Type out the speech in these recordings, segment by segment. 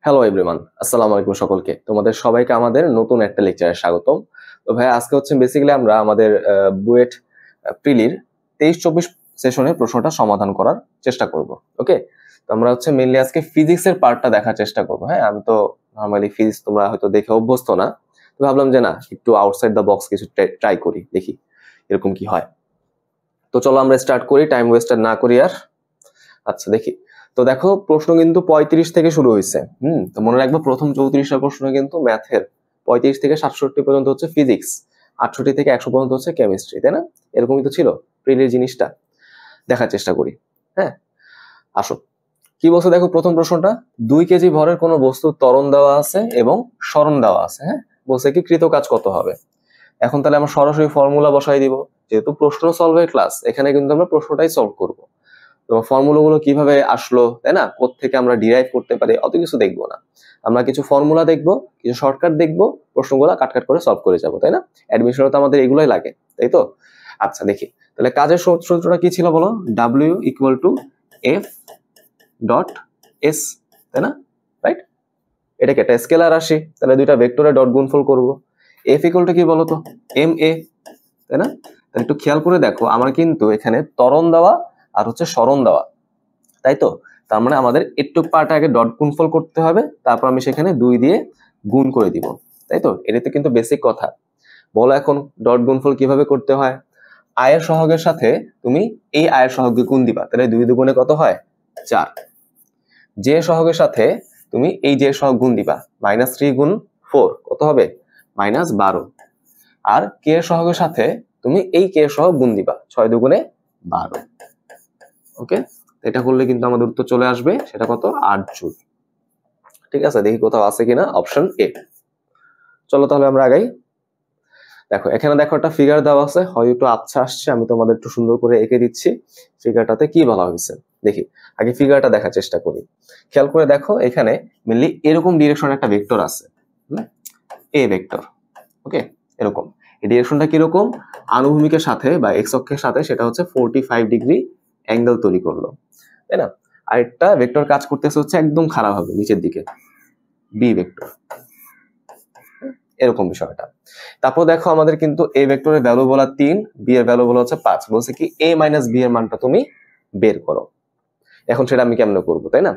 Hello everyone, আসসালামু আলাইকুম সকলকে। তোমাদের সবাইকে আমাদের নতুন একটা লেকচারে স্বাগতম। তো ভাই আজকে হচ্ছে বেসিক্যালি আমরা আমাদের বুয়েট প্রিলির 23-24 সেশনের প্রশ্নটা সমাধান করার চেষ্টা করব। ওকে, তো আমরা হচ্ছে মেইনলি আজকে ফিজিক্সের পার্টটা দেখার চেষ্টা করব। হ্যাঁ, আমি তো নর্মালি ফিজিক্স তোমরা হয়তো দেখে অভ্যস্ত না, তো ভাবলাম যে না, একটু আউটসাইড দ্য বক্স কিছু ট্রাই করি, দেখি এরকম কি হয়। তো চলো আমরা স্টার্ট করি, টাইম ওয়েস্ট না করি আর। আচ্ছা দেখি, তো দেখো প্রশ্ন কিন্তু 35 থেকে শুরু হয়েছে। তো মনে রাখবো প্রথম 34টা প্রশ্ন কিন্তু ম্যাথের, 35 থেকে 67 পর্যন্ত হচ্ছে ফিজিক্স, 68 থেকে 100 পর্যন্ত হচ্ছে কেমিস্ট্রি, তাই না? এরকমই তো ছিল প্রিলির জিনিসটা। দেখার চেষ্টা করি। হ্যাঁ, আসো কি বলছে দেখো প্রথম প্রশ্নটা। 2 কেজি ভরের কোনো বস্তুর ত্বরণ দেওয়া আছে এবং সরণ দেওয়া আছে। হ্যাঁ, বলছে কি কৃত কাজ কত হবে। এখন তাহলে আমরা সরাসরি ফর্মুলা বসাই দিব, যেহেতু প্রশ্ন সলভের ক্লাস, এখানে কিন্তু আমরা প্রশ্নটাই সলভ করব। তো ফর্মুলা গুলো কিভাবে আসলো, তাই না, কোত্থেকে আমরা ডিরাইভ করতে পারি, অত কিছু দেখবো না। আমরা কিছু ফর্মুলা দেখবো, কিছু শর্টকাট দেখবো, প্রশ্নগুলো কাট করে সলভ করে যাবো, তাই না? অ্যাডমিশনে তো আমাদের এগুলোই লাগে, তাই তো? আচ্ছা দেখি তাহলে কাজের সূত্রটা কি ছিল বলো। W equal to F dot S, তাই না? রাইট, এটাকে একটা স্কেলার রাশি, তাহলে দুইটা ভেক্টরে ডট গুণফল করবো। F ইকুয়াল টু কি বলো তো, MA, তাই না? তাহলে একটু খেয়াল করে দেখো, আমার কিন্তু এখানে ত্বরণ দেওয়া আর হচ্ছে সরণ দেওয়া, তাই তো? তার মানে আমাদের একটু পার্ট আগে ডট গুণফল করতে হবে, তারপর আমি সেখানে 2 দিয়ে গুণ করে দিব, তাই তো? এটাতে কিন্তু বেসিক কথা। বলো এখন ডট গুণফল কিভাবে করতে হয়। আয়ের সহগের সাথে তুমি এই আয়ের সহগকে গুণ দিবা, তাহলে 2 দুগুণে কত হয়, 4। যে সহগের সাথে তুমি এই যে সহগ গুণ দিবা, -3 গুণ 4 কত হবে, -12। আর কে সহগের সাথে তুমি এই কে সহগ গুণ দিবা, 6 দুগুণে 12। ওকে, এটা করলে কিন্তু আমাদের উত্তর চলে আসবে, সেটা কত, 8 জুল। ঠিক আছে, দেখি কোথাও আছে কিনা অপশন এ। চলো তাহলে আমরা আগাই। দেখো এখানে দেখো একটা ফিগার দেওয়া আছে, হয় একটু আচ্ছা আসছে, আমি তোমাদের একটু সুন্দর করে এঁকে দিচ্ছি ফিগারটাতে কি বলা হয়েছে। দেখি আগে ফিগারটা দেখার চেষ্টা করি। খেয়াল করে দেখো, এখানে মেনলি এরকম ডিরেকশন একটা ভেক্টর আছে, এ ভেক্টর। ওকে, এরকম এই ডিরেকশনটা কিরকম, আনুভূমিকের সাথে বা এক্স অক্ষের সাথে সেটা হচ্ছে 45 ডিগ্রি অ্যাঙ্গেল তৈরি করলো, তাই না? আরেকটা ভেক্টর কাজ করতেছে হচ্ছে একদম খারাপ হবে নিচের দিকে, বি ভেক্টর, এরকম বিষয়টা। তারপর দেখো আমাদের কিন্তু এ ভেক্টরের ভ্যালু বলা 3, বি এর ভ্যালু বলা হচ্ছে 5। বলছে কি a মাইনাস বি এর মানটা তুমি বের করো। এখন সেটা আমি কেমনে করব, তাই না?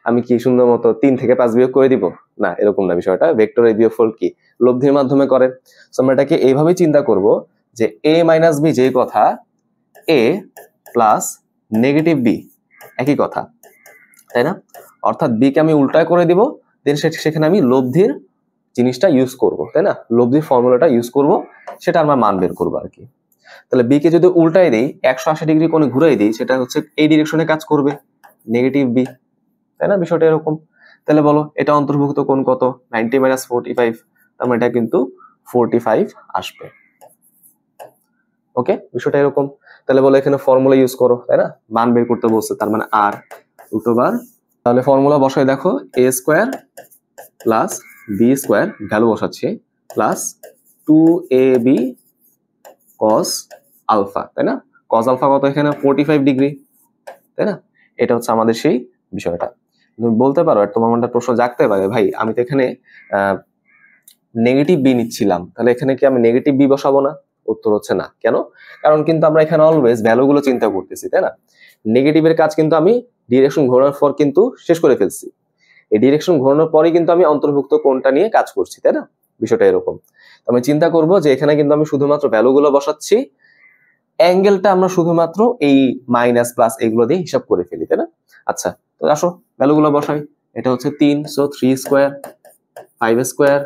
আমি কি সুন্দর মতো 3 থেকে 5 বিয়োগ করে দিব? না, এরকম না বিষয়টা। ভেক্টরের বিয়োগফল কি লব্ধির মাধ্যমে করে। সো আমরা এটাকে এইভাবেই চিন্তা করব যে a মাইনাস বি যেই কথা, a প্লাস নেগেটিভ বি একই কথা, তাই না? অর্থাৎ বি কে আমি উল্টায় করে দিব, দেন সেখানে আমি লব্ধির জিনিসটা ইউজ করব, তাই না? লব্ধির ফর্মুলাটা ইউজ করব, সেটা আমরা মান বের করবো আর কি। তাহলে বি কে যদি উল্টাই দিই, 180 ডিগ্রি কোণে ঘুরাই দিই, সেটা হচ্ছে এই ডিরেকশনে কাজ করবে, নেগেটিভ বি, তাই না? বিষয়টা এরকম। তাহলে বলো এটা অন্তর্ভুক্ত কোণ কত, 90 মাইনাস 45, তার মানে এটা কিন্তু 45 আসবে। ওকে, বিষয়টা এরকম। তাহলে বলো এখানে ফর্মুলা ইউজ করো, তাই না? মান বের করতে বলছে, তার মানে আর √r। তাহলে ফর্মুলা বসাই দেখো, a square plus B square, value বসাচ্ছি, প্লাস 2ab cos আলফা, তাই না? cos আলফা কত এখানে, 45 ডিগ্রি, তাই না? এটা হচ্ছে আমাদের সেই বিষয়টা। তুমি বলতে পারো, তোমার মনটা প্রশ্ন জাগতে পারে, ভাই আমি তো এখানে নেগেটিভ বি নিচ্ছিলাম, তাহলে এখানে কি আমি নেগেটিভ বি বসাবো না? উত্তর হচ্ছে না। কেন? কারণ কিন্তু আমরা এখানে অলওয়েজ ভ্যালুগুলো চিন্তা করতেছি, তাই না? নেগেটিভের কাজ কিন্তু আমি ডিরেকশন ঘোরানোর পর কিন্তু শেষ করে ফেলছি। এই ডিরেকশন ঘোরানোর পরেই কিন্তু আমি অন্তর্ভুক্ত কোণটা নিয়ে কাজ করছি, তাই না? বিষয়টা এরকম। আমি চিন্তা করব যে এখানে কিন্তু আমি শুধুমাত্র ভ্যালুগুলো বসাচ্ছি, অ্যাঙ্গেলটা আমরা শুধুমাত্র এই মাইনাস প্লাস এগুলো দিয়ে হিসাব করে ফেলি, তাই না? আচ্ছা, তো আসো ভ্যালুগুলো বসাই। এটা হচ্ছে 3, so 3 square, 5 square,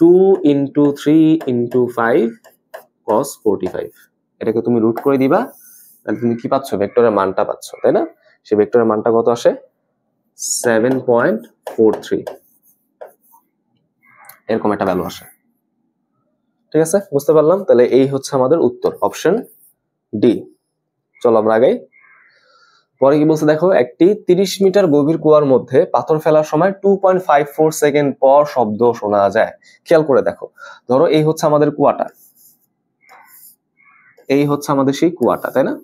2 into 3 into 5 cos 45। এটাকে তুমি রুট করে দিবা, তাহলে তুমি কি পাচ্ছ, ভেক্টরের মানটা পাচ্ছ, তাই না? সে ভেক্টরের মানটা কত আসে, 7.43, এরকম একটা ভ্যালু আসে। ঠিক আছে, বুঝতে পারলাম। তাহলে এই হচ্ছে আমাদের উত্তর, অপশন ডি। চলো আমরা আগাই। পরে কি বলছে দেখো, একটি 30 মিটার গভীর কুয়ার মধ্যে পাথর ফেলার সময় 2.54 সেকেন্ড পর শব্দ শোনা যায়। খেয়াল করে দেখো, ধরো এই হচ্ছে আমাদের কুয়াটা, এই হচ্ছে আমাদের সেই কুয়াটা, তাই না?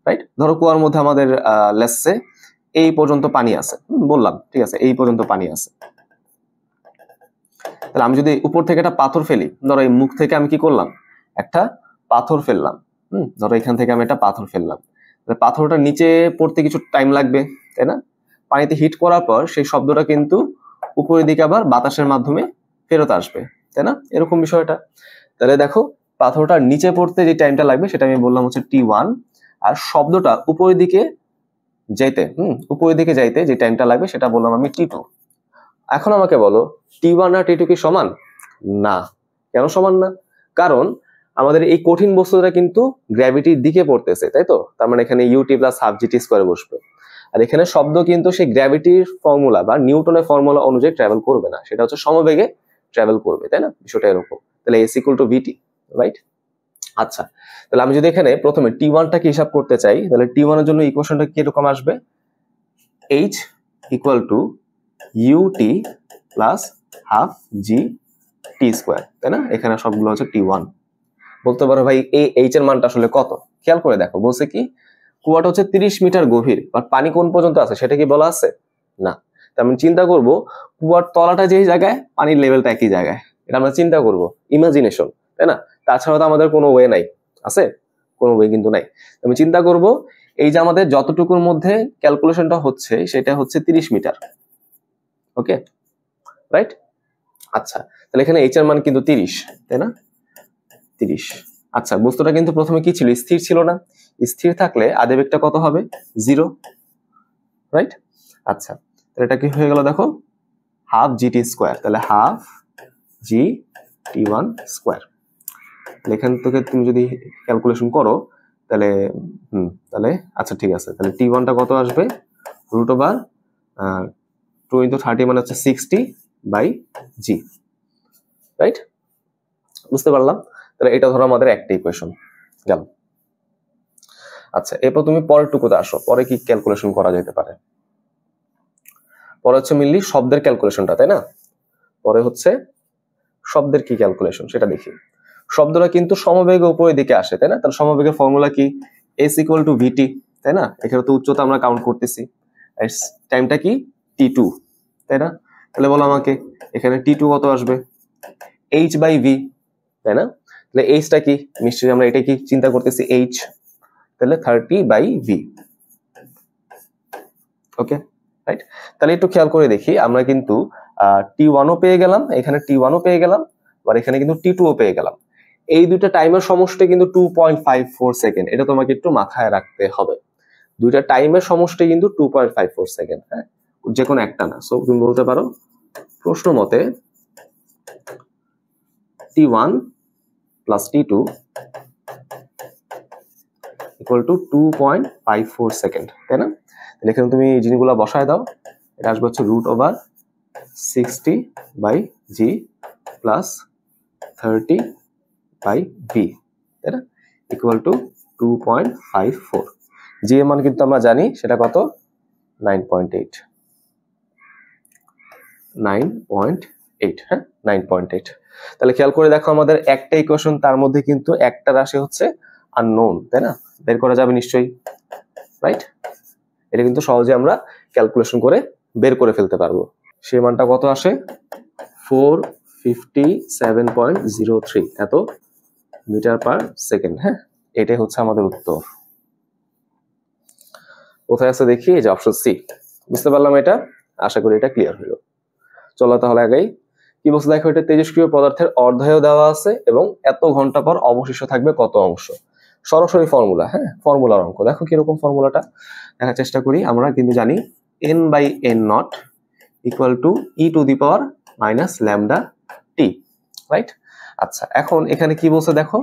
রাইট, ধরো কুয়ার মধ্যে আমাদের লেটস সে এই পর্যন্ত পানি আছে, বললাম ঠিক আছে, এই পর্যন্ত পানি আছে। তাহলে আমি যদি উপর থেকে একটা পাথর ফেলি, ধরো এই মুখ থেকে আমি কি করলাম, একটা পাথর ফেললাম, ধরো এখান থেকে আমি একটা পাথর ফেললাম, পাথরটা নিচে পড়তে কিছু টাইম লাগবে, তাই না? পানিতে হিট করার পর সেই শব্দটা কিন্তু উপরের দিকে আবার বাতাসের মাধ্যমে ফেরত আসবে, তাই না? এরকম বিষয়টা। তাহলে দেখো পাথরটা নিচে পড়তে যে টাইমটা লাগবে সেটা আমি বললাম হচ্ছে T1, আর শব্দটা উপরের দিকে যাইতে উপরের দিকে যাইতে যে টাইমটা লাগবে সেটা বললাম আমি T2। এখন আমাকে বলো T1 আর T2 কি সমান? না। কেন সমান না? কারণ আমাদের এই কঠিন বস্তুটা কিন্তু গ্র্যাভিটির দিকে পড়তেছে, তাই তো? তার মানে এখানে UT প্লাস হাফ GT স্কোয়ারে বসবে। আর এখানে শব্দ কিন্তু সেই গ্র্যাভিটির ফর্মুলা বা নিউটনের ফর্মুলা অনুযায়ী ট্রাভেল করবে না, সেটা হচ্ছে সমবেগে ট্রাভেল করবে, তাই না? বিষয়টা এরকম। তাহলে S equal to VT, right? আচ্ছা, তাহলে আমি যদি এখানে প্রথমে T1টাকে হিসাব করতে চাই, তাহলে T1 এর জন্য ইকুয়েশনটা কিরকম আসবে? H equal to UT plus half GT square, তাই না? এখানে সবগুলো হচ্ছে T1। বলতে পারো ভাই এই H এর মানটা আসলে কত? খেয়াল করে দেখো, বলছে কি কুয়াটা হচ্ছে 30 মিটার গভীর, আর পানি কোন পর্যন্ত আছে সেটা কি বলা আছে? না। তার মানে চিন্তা করব কুয়ার তলাটা যেই জায়গায়, পানির লেভেলটা একই জায়গায়, এটা আমরা চিন্তা করব, ইমাজিনেশন, তাই না? তাছাড়া তো আমাদের কোনো ওয়ে নাই, আছে? কোনো ওয়ে কিন্তু নাই। আমি চিন্তা করব এই যে আমাদের যতটুকুর মধ্যে ক্যালকুলেশনটা হচ্ছে সেটা হচ্ছে 30 মিটার, ওকে, রাইট? আচ্ছা, তাহলে এখানে H এর মান কিন্তু 30, তাই না? 30। আচ্ছা, বস্তুটা কিন্তু প্রথমে কি ছিল? স্থির ছিল না? স্থির থাকলে আদিবেগটা কত হবে? 0, রাইট? আচ্ছা, তাহলে এটা কি হয়ে গেল দেখো, হাফ GT স্কোয়ার, তাহলে হাফ GT1 স্কোয়ার। এখান থেকে তুমি যদি ক্যালকুলেশন করো তাহলে তাহলে আচ্ছা ঠিক আছে, তাহলে T1টা কত আসবে? রুট ওভার 2 into 30 মানে হচ্ছে 60/G, রাইট? বুঝতে পারলাম? তাহলে এটা ধরো আমাদের একটা ইকুয়েশন গেল। আচ্ছা, এরপর তুমি পরের টুকুতে আসো, পরে কি ক্যালকুলেশন করা যেতে পারে? পরে হচ্ছে মেইনলি শব্দের ক্যালকুলেশনটা, তাই না? পরে হচ্ছে শব্দের কি ক্যালকুলেশন সেটা দেখি। শব্দটা কিন্তু সমবেগে উপরের দিকে আসে, তাই না? তাহলে সমবেগের ফর্মুলা কি? S ইকুয়াল টু VT, তাই না? এখানে তো উচ্চতা আমরা কাউন্ট করতেছি, টাইমটা কি? T2, তাই না? তাহলে বলো আমাকে এখানে T2 কত আসবে? H/V, তাই না? তাহলে Hটা কি? নিশ্চয়ই আমরা এটা কি চিন্তা করতেছি, H, তাহলে 30/V, ওকে, রাইট? তাহলে একটু খেয়াল করে দেখি, আমরা কিন্তু T1ও পেয়ে গেলাম, এখানে T1ও পেয়ে গেলাম, আর এখানে কিন্তু T2ও পেয়ে গেলাম। এই দুইটা টাইমের সমষ্টি কিন্তু 2.54 সেকেন্ড, এটা তোমাকে একটু মাথায় রাখতে হবে। দুইটা টাইমের সমষ্টি কিন্তু 2.54 সেকেন্ড, হ্যাঁ, যে কোনো একটা না। সো তুমি বলতে পারো প্রশ্ন মতে T1 plus T2 equal to 2.54 second, তাই না? তাহলে এখানে তুমি জিনিসগুলো বসায় দাও, এটা আসবে হচ্ছে root over 60/G plus 30/V, তাই না? Equal to 2.54। জি এর মান কিন্তু আমরা জানি সেটা কত? 9.8, 9.8, হ্যাঁ, 9.8। তাহলে খেয়াল করে দেখো, আমাদের একটা ইকুয়েশন, তার মধ্যে কিন্তু একটা রাশি হচ্ছে আননোন, তাই না? বের করা যাবে নিশ্চয়ই, রাইট? এটা কিন্তু সহজে আমরা ক্যালকুলেশন করে বের করে ফেলতে পারবো। সেই মানটা কত আসে? 457.03 এত মিটার পার সেকেন্ড, হ্যাঁ, এটাই হচ্ছে আমাদের উত্তর। কোথায় আছে দেখি, এই যে অপশন সি। বুঝতে পারলাম এটা? আশা করি এটা ক্লিয়ার হলো। চলো তাহলে আগেই কি বলছে দেখো, এটা তেজস্ক্রিয় পদার্থের অর্ধায়ও দেওয়া আছে এবং এত ঘন্টা পর অবশিষ্ট থাকবে কত অংশ। সরাসরি ফর্মুলা, হ্যাঁ, ফর্মুলার অঙ্ক। দেখো কিরকম ফর্মুলাটা দেখার চেষ্টা করি। আমরা কিন্তু জানি n/n0 equal to e⁻ λT, right? আচ্ছা, এখন এখানে কি বলছে দেখো,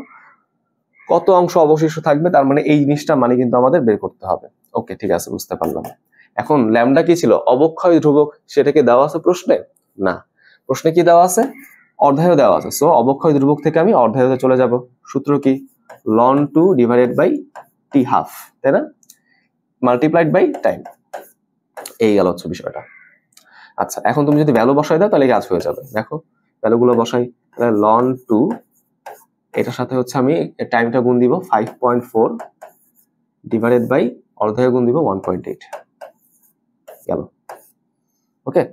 কত অংশ অবশিষ্ট থাকবে, তার মানে এই জিনিসটা মানে কিন্তু আমাদের বের করতে হবে। ওকে, ঠিক আছে, বুঝতে পারলাম। এখন ল্যামডা কি ছিল? অবক্ষয় ধ্রুবক। সেটাকে দেওয়া আছে প্রশ্নে? না। প্রশ্নে কি দেওয়া আছে? অর্ধায়ও দেওয়া আছে। সো অবক্ষয় ধ্রুবক থেকে আমি অর্ধায়তে চলে যাব। সূত্র কি? ln 2 divided by t half, তাই না? Multiplied by time. এই গেল হচ্ছে বিষয়টা। আচ্ছা, এখন তুমি যদি ভ্যালু বসাই দাও তাহলে কাজ হয়ে যাবে। দেখো ভ্যালুগুলো বসাই, তাহলে ln 2, এটার সাথে হচ্ছে আমি টাইমটা গুণ দিব 5.4 ডিভাইডেড বাই অর্ধায় গুণ দিব 1.8, গেল। ওকে,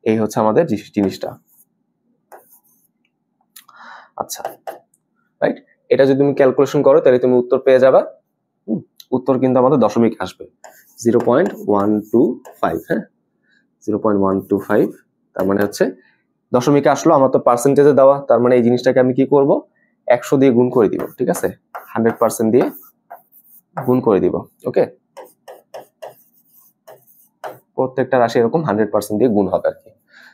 এই হচ্ছে আমাদের জিনিসটা। আচ্ছা, রাইট, এটা যদি তুমি ক্যালকুলেশন করো তাহলে তুমি উত্তর পেয়ে যাবা। উত্তর কিন্তু আমাদের দশমিক আসবে 0.125। হ্যাঁ, 0.125, তার মানে হচ্ছে দশমিকে আসলো, আমার তো পার্সেন্টেজে দেওয়া, তার মানে এই জিনিসটাকে আমি কি করব, 100 দিয়ে গুণ করে দিব। ঠিক আছে, 100% দিয়ে গুণ করে দিব। ওকে, প্রত্যেকটা রাশি এরকম 100% দিয়ে গুণ হবে আর কি।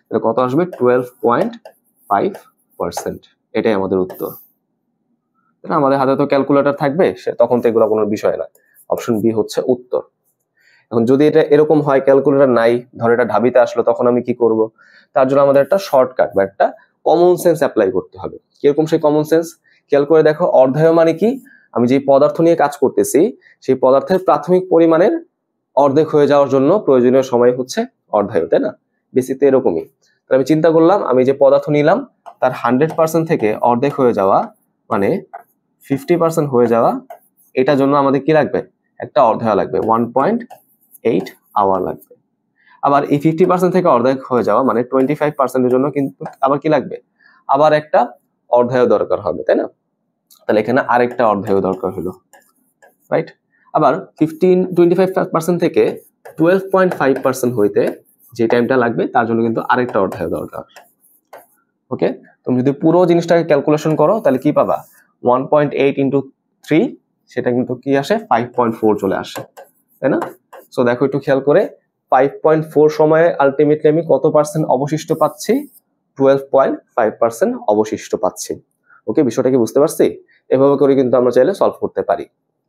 তাহলে কত আসবে, 12.5%। এটাই আমাদের উত্তর। আমাদের হাতে তো ক্যালকুলেটর থাকবে, তখন তো এগুলো কোনো বিষয় না। অপশন বি হচ্ছে উত্তর। এখন যদি এটা এরকম হয় ক্যালকুলেটর নাই, ধর এটা ঢাবিতে আসলো, তখন আমি কি করব, তার জন্য আমাদের একটা শর্টকাট বা একটা কমন সেন্স অ্যাপ্লাই করতে হবে। কিরকম সেই কমন সেন্স, খেয়াল করে দেখো, অর্ধায় মানে কি, আমি যে পদার্থ নিয়ে কাজ করতেছি সেই পদার্থের প্রাথমিক পরিমাণের অর্ধেক হয়ে যাওয়ার জন্য প্রয়োজনীয় সময় হচ্ছে অর্ধায়, তাই না? বেসিক তো এরকমই। তাহলে আমি চিন্তা করলাম, আমি যে পদার্থ নিলাম তার 100% থেকে অর্ধেক হয়ে যাওয়া মানে 50% হয়ে যাওয়া, এটার জন্য আমাদের কি লাগবে, একটা অর্ধায় লাগবে, 1.8 আওয়ার লাগবে। আবার এই 50% থেকে অর্ধেক হয়ে যাওয়া মানে 25%-এর জন্য কিন্তু আবার কি লাগবে, আবার একটা অর্ধায় দরকার হবে, তাই না? তাহলে এখানে আরেকটা অর্ধায় দরকার হলো, রাইট? আবার 25% থেকে 12.5% হইতে যে টাইমটা লাগবে তার জন্য কিন্তু আরেকটা অর্ধায় দরকার। ওকে, তুমি যদি পুরো জিনিসটাকে ক্যালকুলেশন করো তাহলে কি পাবা, 1.8 ইন্টু 3, সেটা কিন্তু কি আসে, 5.4 চলে আসে, তাই না? সো দেখো একটু খেয়াল করে, 5.4 সময়ে আলটিমেটলি আমি কত পার্সেন্ট অবশিষ্ট পাচ্ছি, 12.5% অবশিষ্ট পাচ্ছি। ওকে, বিষয়টা কি বুঝতে পারছি? এভাবে করে কিন্তু আমরা চাইলে সলভ করতে পারি।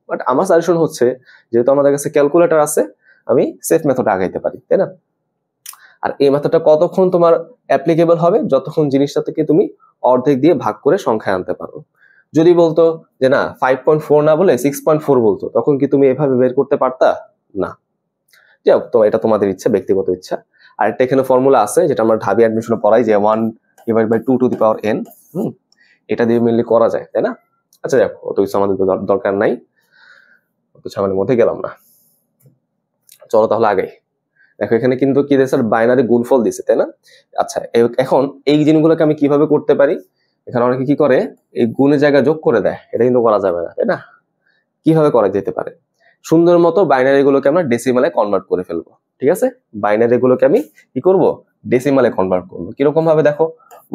বাট আমার সাজেশন হচ্ছে, যেহেতু আমাদের কাছে ক্যালকুলেটর আছে, আমি সেফ মেথডে আগাইতে পারি, তাই না? আর এই মেথডটা কতক্ষণ তোমার অ্যাপ্লিকেবল হবে, যতক্ষণ জিনিসটা থেকে তুমি অর্ধেক দিয়ে ভাগ করে সংখ্যায় আনতে পারো। যদি বলতো যে না 5.4 না বলে 6.4 বলতো, তখন কি তুমি এভাবে বের করতে পারতা? না। যাই তো, এটা তোমাদের ইচ্ছা, ব্যক্তিগত ইচ্ছা। আর একটা এখানে ফর্মুলা আছে যেটা আমরা ঢাবি অ্যাডমিশনে পড়াই, যে 1/2 এটা দিয়ে মেনলি করা যায়, তাই না? আচ্ছা, দেখো অত কিছু আমাদের দরকার নাই, অত ঝামেলার মধ্যে গেলাম না। চলো তাহলে আগে দেখো, এখানে কিন্তু কি দিয়েছে, বাইনারি গুণফল দিছে, তাই না? আচ্ছা, এখন এই জিনিসগুলোকে আমি কিভাবে করতে পারি, এখানে অনেকে কি করে, এই গুণের জায়গায় যোগ করে দেয়, এটা কিন্তু করা যাবে না, তাই না? কিভাবে করা যেতে পারে, সুন্দর মতো বাইনারি গুলোকে আমরা ডেসিমালে কনভার্ট করে ফেলবো। ঠিক আছে, বাইনারি গুলোকে আমি কি করব, ডেসিমালে কনভার্ট করবো। কিরকম ভাবে, দেখো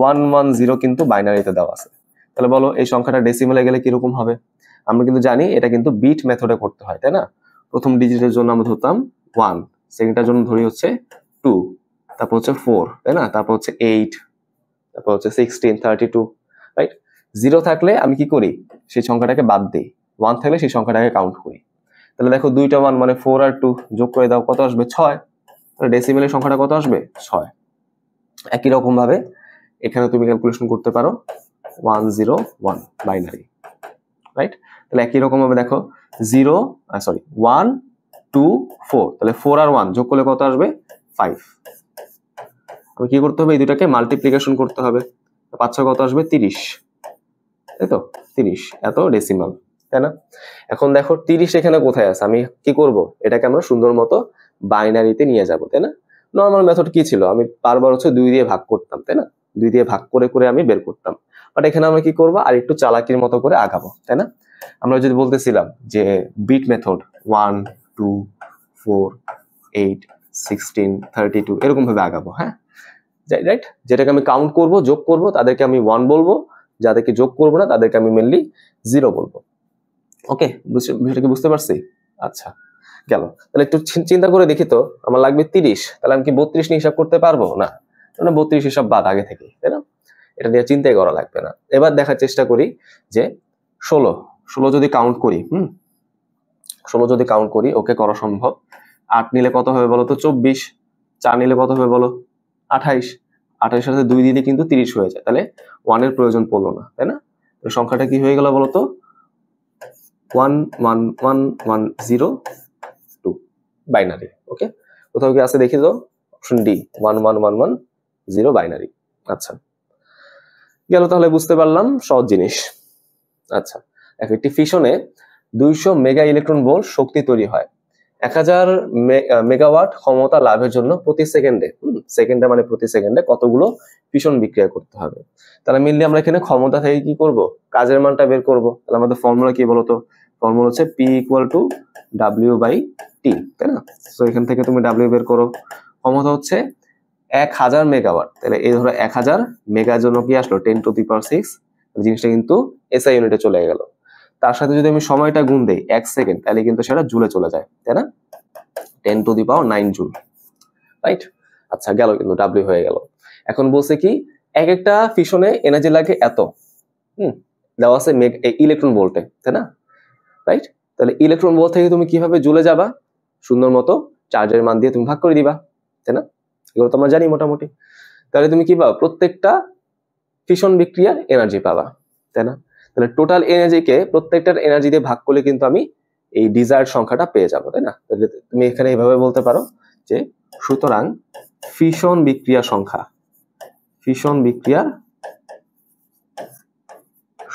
110 কিন্তু বাইনারিতে দেওয়া আছে, তাহলে বলো এই সংখ্যাটা ডেসিমালে গেলে কিরকম হবে? আমরা কিন্তু জানি এটা কিন্তু বিট মেথডে করতে হয়, তাই না? প্রথম ডিজিটের জন্য আমরা ধরতাম 1, সেকেন্ডটার জন্য ধরি হচ্ছে 2, তারপর হচ্ছে 4, তাই না? তারপর হচ্ছে 8, তারপর হচ্ছে 16, 32, রাইট? 0 থাকলে আমি কি করি, সেই সংখ্যাটাকে বাদ দিই, 1 থাকলে সেই সংখ্যাটাকে কাউন্ট করি। তাহলে দেখো 2টা 1 মানে 4 আর 2 যোগ করে দাও, কত আসবে, 6। তাহলে ডেসিমেলের সংখ্যাটা কত আসবে, 6। একই রকম ভাবে এখানে তুমি ক্যালকুলেশন করতে পারো 101 বাইনারি, রাইট? তাহলে একই রকম ভাবে দেখো 1 2 4, তাহলে 4 আর 1 যোগ করলে কত আসবে, 5। আমি কি করতে হবে, এই দুটাকে মাল্টিপ্লিকেশন করতে হবে, 5 6 কত আসবে, 30, তাই তো? 30 এত ডেসিমাল, তাই না? এখন দেখো 30 এখানে কোথায় আছে, আমি কি করব, এটাকে আমরা সুন্দর মতো বাইনারিতে নিয়ে যাব, তাই না? নর্মাল মেথড কি ছিল, আমি বারবার হচ্ছে 2 দিয়ে ভাগ করতাম, তাই না? 2 দিয়ে ভাগ করে করে আমি বের করতাম। বাট এখানে আমরা কি করব, আর একটু চালাকির মতো করে আগাবো, তাই না? আমরা যদি বলতেছিলাম যে বিট মেথড 1 2 4 8 16 32 এরকম ভাবে আগাবো, হ্যাঁ, রাইট? যেটাকে আমি কাউন্ট করব, যোগ করব, তাদেরকে আমি 1 বলবো, যাদেরকে যোগ করবো না তাদেরকে আমি মেনলি 0 বলবো। ওকে, বিষয়টা কি বুঝতে পারছি? আচ্ছা, গেল। তাহলে একটু চিন্তা করে দেখি তো, আমার লাগবে 30, তাহলে আমি কি 32 নিয়ে হিসাব করতে পারবো না? 32 হিসাব বাদ আগে থেকে, তাই না? এটা নিয়ে চিন্তাই করা লাগবে না। এবার দেখার চেষ্টা করি যে 16 যদি কাউন্ট করি, 16 যদি কাউন্ট করি, ওকে, করা সম্ভব। 8 নিলে কত হবে বলো তো, 24। 4 নিলে কত হবে বলো, 28। 28 সাথে 2 দিলে কিন্তু 30 হয়ে যায়, তাহলে 1 এর প্রয়োজন পড়লো না, তাই না? সংখ্যাটা কি হয়ে গেল বলো তো, 1111102 বাইনারি। ওকে, কোথাও কি আছে দেখি তো, অপশন ডি 11110 বাইনারি। আচ্ছা, গেল, তাহলে বুঝতে পারলাম সহজ জিনিস। আচ্ছা, একটি ফিশনে 200 মেগা ইলেকট্রন ভোল্ট শক্তি তৈরি হয় 1000 মেগাওয়াট ক্ষমতা লাভের জন্য প্রতি সেকেন্ডে মানে প্রতি সেকেন্ডে কতগুলো ফিশন বিক্রিয়া করতে হবে। তাহলে মেনলি আমরা এখানে ক্ষমতা থেকে কি করব, কাজের মানটা বের করব। তাহলে আমাদের ফর্মুলা কি বলতো, ফর্মুলা হচ্ছে P = W/T, তাই না? তো এখান থেকে তুমি W বের করো। ক্ষমতা হচ্ছে 1000 মেগাওয়াট, তাহলে এই ধরো 1000 মেগার জন্য কি আসলো 10⁶, জিনিসটা কিন্তু SI ইউনিটে চলে গেল। তার সাথে যদি আমি সময়টা গুণ দেই 1 সেকেন্ড, তাহলে কিন্তু সেটা জুলে চলে যায়, তাই না? 10⁹ জুল, রাইট? আচ্ছা, গেল কিন্তু W হয়ে গেল। এখন বলছে কি এক একটা ফিশনে এনার্জি লাগে এত, দেওয়া আছে ইলেকট্রন ভোল্টে, তাই না? রাইট? তাহলে ইলেকট্রন ভোল্ট থেকে তুমি কিভাবে জুলে যাবা, সুন্দর মতো চার্জের মান দিয়ে তুমি ভাগ করে দিবা, তাই না? এগুলো তো আমরা জানি মোটামুটি। তাহলে তুমি কি পাবা, প্রত্যেকটা ফিশন বিক্রিয়ার এনার্জি পাবা, তাই না? তাহলে টোটাল এনার্জিকে প্রত্যেকটার এনার্জি দিয়ে ভাগ করলে কিন্তু আমি এই ডিজায়ার্ড সংখ্যাটা পেয়ে যাবো, তাই না? তাহলে তুমি এখানে এইভাবে বলতে পারো যে সুতরাং ফিশন বিক্রিয়ার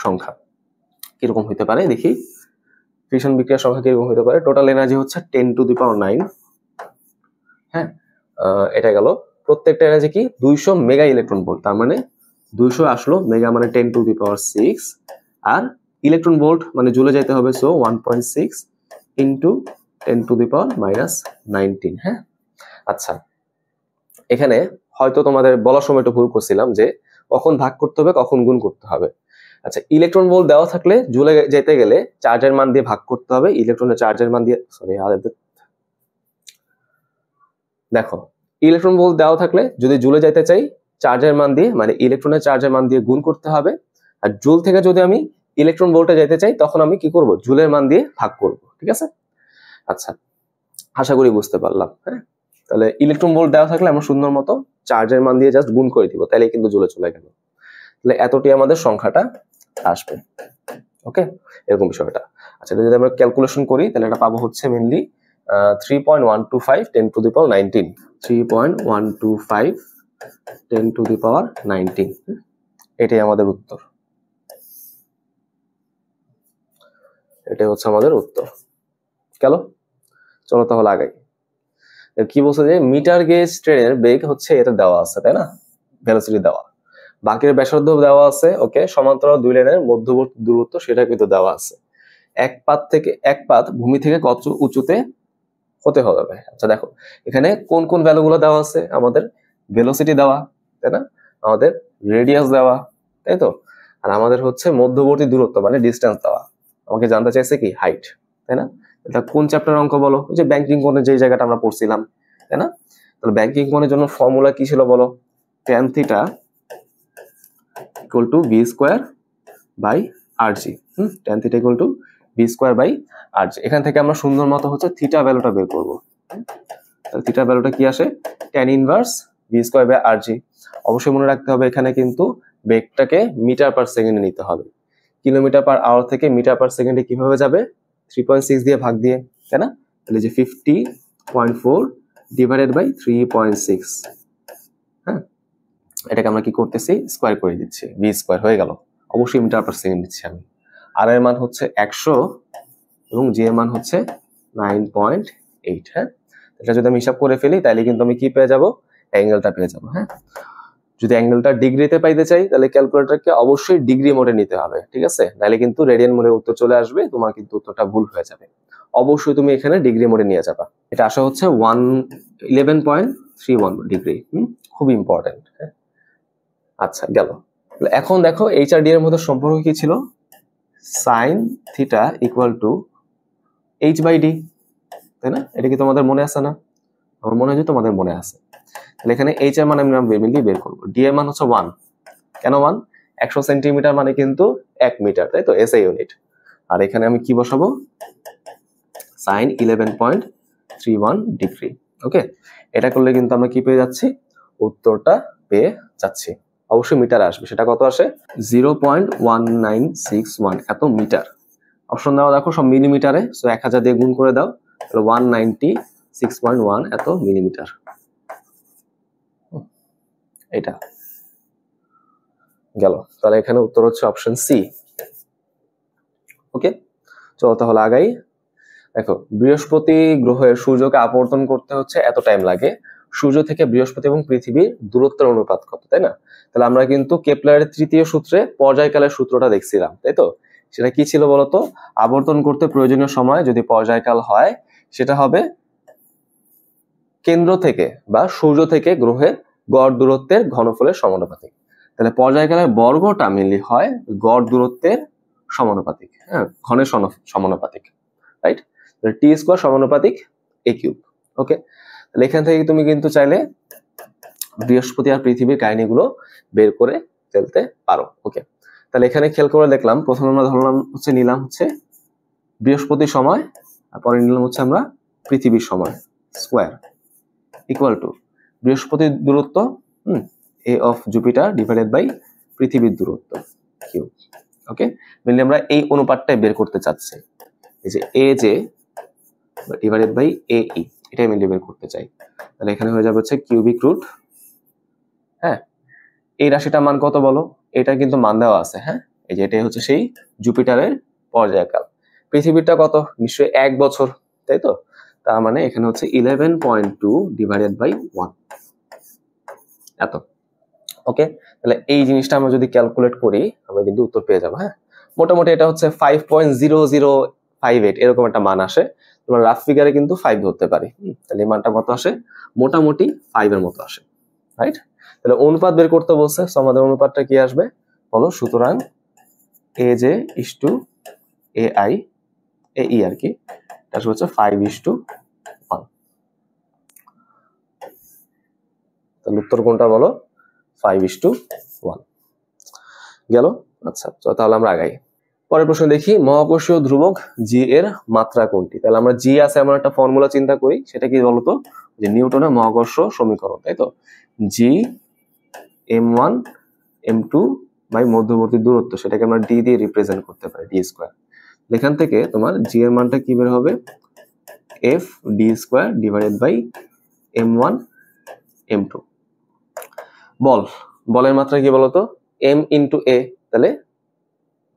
সংখ্যা কিরকম হইতে পারে দেখি। ফিশন বিক্রিয়ার সংখ্যা কিরকম হইতে পারে, টোটাল এনার্জি হচ্ছে 10⁹, হ্যাঁ, এটা গেল। প্রত্যেকটা এনার্জি কি 200 মেগা ইলেকট্রন ভোল্ট, তার মানে 200 আসলো, মেগা মানে 10⁶, আর ইলেকট্রন ভোল্ট মানে জুলে যাইতে হবে, সো 1.6 ইন্টু 10⁻⁻19। হ্যাঁ, আচ্ছা, এখানে হয়তো তোমাদের বলার সময় একটু ভুল করছিলাম যে কখন ভাগ করতে হবে কখন গুণ করতে হবে। আচ্ছা, ইলেকট্রন ভোল্ট দেওয়া থাকলে জুলে যেতে গেলে চার্জের মান দিয়ে ভাগ করতে হবে, ইলেকট্রনের চার্জের মান দিয়ে, দেখো ইলেকট্রন ভোল্ট দেওয়া থাকলে যদি জুলে যাইতে চাই চার্জের মান দিয়ে মানে ইলেকট্রনের চার্জের মান দিয়ে গুণ করতে হবে, আর জুল থেকে যদি আমি ইলেকট্রন ভোল্টে যাইতে চাই তখন আমি কি করব, জুলের মান দিয়ে ভাগ করব, ঠিক আছে? আচ্ছা, আশা করি বুঝতে পারলাম। হ্যাঁ, তাহলে ইলেকট্রন ভোল্ট দেওয়া থাকলে আমরা সুন্দর মতো চার্জের মান দিয়ে জাস্ট গুণ করে দিব, তাহলে কিন্তু জুলে চলে গেল। তাহলে এতটি আমাদের সংখ্যাটা আসবে, ওকে, এরকম বিষয়টা। আচ্ছা, যদি আমরা ক্যালকুলেশন করি তাহলে এটা পাবো হচ্ছে মেনলি 3.125 10⁻19, 3.125 10⁻19, এটাই আমাদের উত্তর, এটাই হচ্ছে আমাদের উত্তর। গেল, চলো তাহলে আগাই। কি বলছে যে মিটার গেজ ট্রেনের বেগ হচ্ছে এটা দেওয়া আছে, তাই না? ভেলোসিটি দেওয়া, বাকির ব্যাসার্ধ দেওয়া আছে, ওকে, সমান্তরাল দুই লেনের মধ্যবর্তী দূরত্ব সেটা কিন্তু দেওয়া আছে। এক পাত ভূমি থেকে কত উঁচুতে হতে হবে। আচ্ছা দেখো এখানে কোন কোন ভ্যালুগুলো দেওয়া আছে, আমাদের ভেলোসিটি দেওয়া, তাই না? আমাদের রেডিয়াস দেওয়া, তাই তো? আর আমাদের হচ্ছে মধ্যবর্তী দূরত্ব মানে ডিস্টেন্স দেওয়া। আমাকে জানতে চাইছে কি হাইট, তাই না? এটা কোন চ্যাপ্টার অঙ্ক বলো, ওই যে ব্যাংকিং কোণের যে জায়গাটা আমরা পড়ছিলাম, তাই না? তাহলে ব্যাংকিং কোণের জন্য ফর্মুলা কি ছিল বলো, tan θ = v²/rg। tan θ = v²/rg। এখান থেকে আমরা সুন্দর মতো হচ্ছে থিটা ভ্যালুটা বের করবো। তাহলে থিটা ভ্যালুটা কি আসে, tan ইনভার্স v²/rg। অবশ্যই মনে রাখতে হবে এখানে কিন্তু বেগটাকে মিটার পার সেকেন্ডে নিতে হবে, কিলোমিটার পার আওয়ার থেকে মিটার পার সেকেন্ডে কিভাবে যাবে, 3.6 দিয়ে ভাগ দিয়ে, তাই না? তাহলে যে 50.4 / 3.6, হ্যাঁ, এটাকে আমরা কি করতেছি, স্কোয়ার করে দিচ্ছি, v² হয়ে গেল। অবশ্যই মিটার পার সেকেন্ড দিচ্ছি আমি। আর এর মান হচ্ছে 100 এবং জি এর মান হচ্ছে 9.8। হ্যাঁ, এটা যদি আমি হিসাব করে ফেলি তাহলে কিন্তু আমি কি পেয়ে যাব, অ্যাঙ্গেলটা পেয়ে যাব। হ্যাঁ, যদি অ্যাঙ্গেলটা ডিগ্রিতে পাইতে চাই তাহলে ক্যালকুলেটরকে অবশ্যই ডিগ্রি মোডে নিতে হবে, ঠিক আছে? নাহলে কিন্তু রেডিয়ান মোডে উত্তর চলে আসবে, তোমার কিন্তু উত্তরটা ভুল হয়ে যাবে। অবশ্যই তুমি এখানে ডিগ্রি মোডে নিয়ে যাবা। এটা আসা হচ্ছে 11.31 ডিগ্রি, খুব ইম্পর্টেন্ট। হ্যাঁ, আচ্ছা গেল। এখন দেখো HRD এর মধ্যে সম্পর্ক কি ছিল, sin θ = h/d, তাই না? এটা কি তোমাদের মনে আছে না? আমার মনে হয় যে তোমাদের মনে আছে। তাহলে এখানে h এর মান আমরা মেনলি বের করব, d এর মান হচ্ছে 1, কেন 1, 100 সেন্টিমিটার মানে কিন্তু 1 মিটার, তাই তো, SI ইউনিট। আর এখানে আমি কি বসাবো, sin 11.31 ডিগ্রি, ওকে। এটা করলে কিন্তু আমরা কি পেয়ে যাচ্ছি, উত্তরটা পেয়ে যাচ্ছি। অবশ্যই মিটার আসবে, সেটা কত আসে, 0.1961 এত মিটার। অপশন দাও দেখো সব মিলিমিটারে, সো 1000 দিয়ে গুণ করে দাও, তাহলে 196.1 এত মিলিমিটার। এটা গেল, তাহলে এখানে উত্তর হচ্ছে অপশন সি। ওকে, চলো তাহলে আগাই। দেখো বৃহস্পতি গ্রহের সূর্যকে আবর্তন করতে হচ্ছে এত টাইম লাগে, সূর্য থেকে বৃহস্পতি এবং পৃথিবীর দূরত্বের অনুপাত কত, তাই না? তাহলে আমরা কিন্তু কেপলারের তৃতীয় সূত্রে পর্যায়কালের সূত্রটা দেখছিলাম, তাই তো? সেটা কি ছিল বলতো? আবর্তন করতে প্রয়োজনীয় সময় যদি পর্যায়কাল হয় সেটা হবে কেন্দ্র থেকে বা সূর্য থেকে গ্রহের গড় দূরত্বের ঘনফলের সমানুপাতিক। তাহলে পর্যায়কালের বর্গটা মেনলি হয় গড় দূরত্বের সমানুপাতিক, হ্যাঁ, ঘনের সমানুপাতিক, রাইট? টি স্কোয়ার সমানুপাতিক এ কিউব। ওকে, তাহলে এখান থেকে তুমি কিন্তু চাইলে বৃহস্পতি আর পৃথিবীর কাহিনীগুলো বের করে ফেলতে পারো। ওকে, তাহলে এখানে খেয়াল করে দেখলাম, প্রথমে আমরা ধরলাম হচ্ছে নিলাম হচ্ছে বৃহস্পতির সময়, আর পরে নিলাম হচ্ছে আমরা পৃথিবীর সময় স্কোয়ার ইকুয়াল টু বৃহস্পতির দূরত্ব এ অফ জুপিটার ডিভাইডেড বাই পৃথিবীর দূরত্ব কিউ। ওকে, মেনলি আমরা এই অনুপাতটাই বের করতে চাচ্ছি, এই যে এ জে ডিভাইডেড বাই এ ই, এটাই মেনলি বের করতে চাই। তাহলে এখানে হয়ে যাবে হচ্ছে কিউবিক রুট, হ্যাঁ, এই রাশিটার মান কত বলো? এটা কিন্তু মান দেওয়া আছে, হ্যাঁ, এই যে এটাই হচ্ছে সেই জুপিটারের পর্যায়কাল। পৃথিবীরটা কত? নিশ্চয়ই 1 বছর, তাই তো? তার মানে এখানে হচ্ছে 11.2 ডিভাইডেড বাই 1, এত। ওকে, তাহলে এই জিনিসটা আমরা যদি ক্যালকুলেট করি আমরা কিন্তু উত্তর পেয়ে যাবো। হ্যাঁ, মোটামুটি এটা হচ্ছে 5.0058 এরকম একটা মান আসে। তোমরা রাফ ফিগারে কিন্তু 5 ধরতে পারি। তাহলে এই মানটা কত আসে? মোটামুটি 5 এর মতো আসে, রাইট? তাহলে অনুপাত বের করতে বলছে, সো আমাদের অনুপাতটা কি আসবে বলো? সুতরাং A J is to A I A E R কি, এটা হচ্ছে 5:1। তাহলে উত্তর কোনটা বলো? 5:1 গেল। আচ্ছা, তাহলে আমরা আগাই। পরের প্রশ্ন দেখি, মহাকর্ষীয় ধ্রুবক জি এর মাত্রা কোনটি? তাহলে আমরা জি আছে এমন একটা ফর্মুলা চিন্তা করি, সেটা কি বলতো? যে নিউটনের মহাকর্ষ সমীকরণ, তাই তো? জি m1 m2 বাই মধ্যবর্তী দূরত্ব, সেটাকে আমরা ডি দিয়ে রিপ্রেজেন্ট করতে পারি, ডি স্কোয়ার। এখান থেকে তোমার জি এর মানটা কি বের হবে? F D square divided by m1 m2। বলের মাত্রা কি বলতো? m ইন্টু এ, তাহলে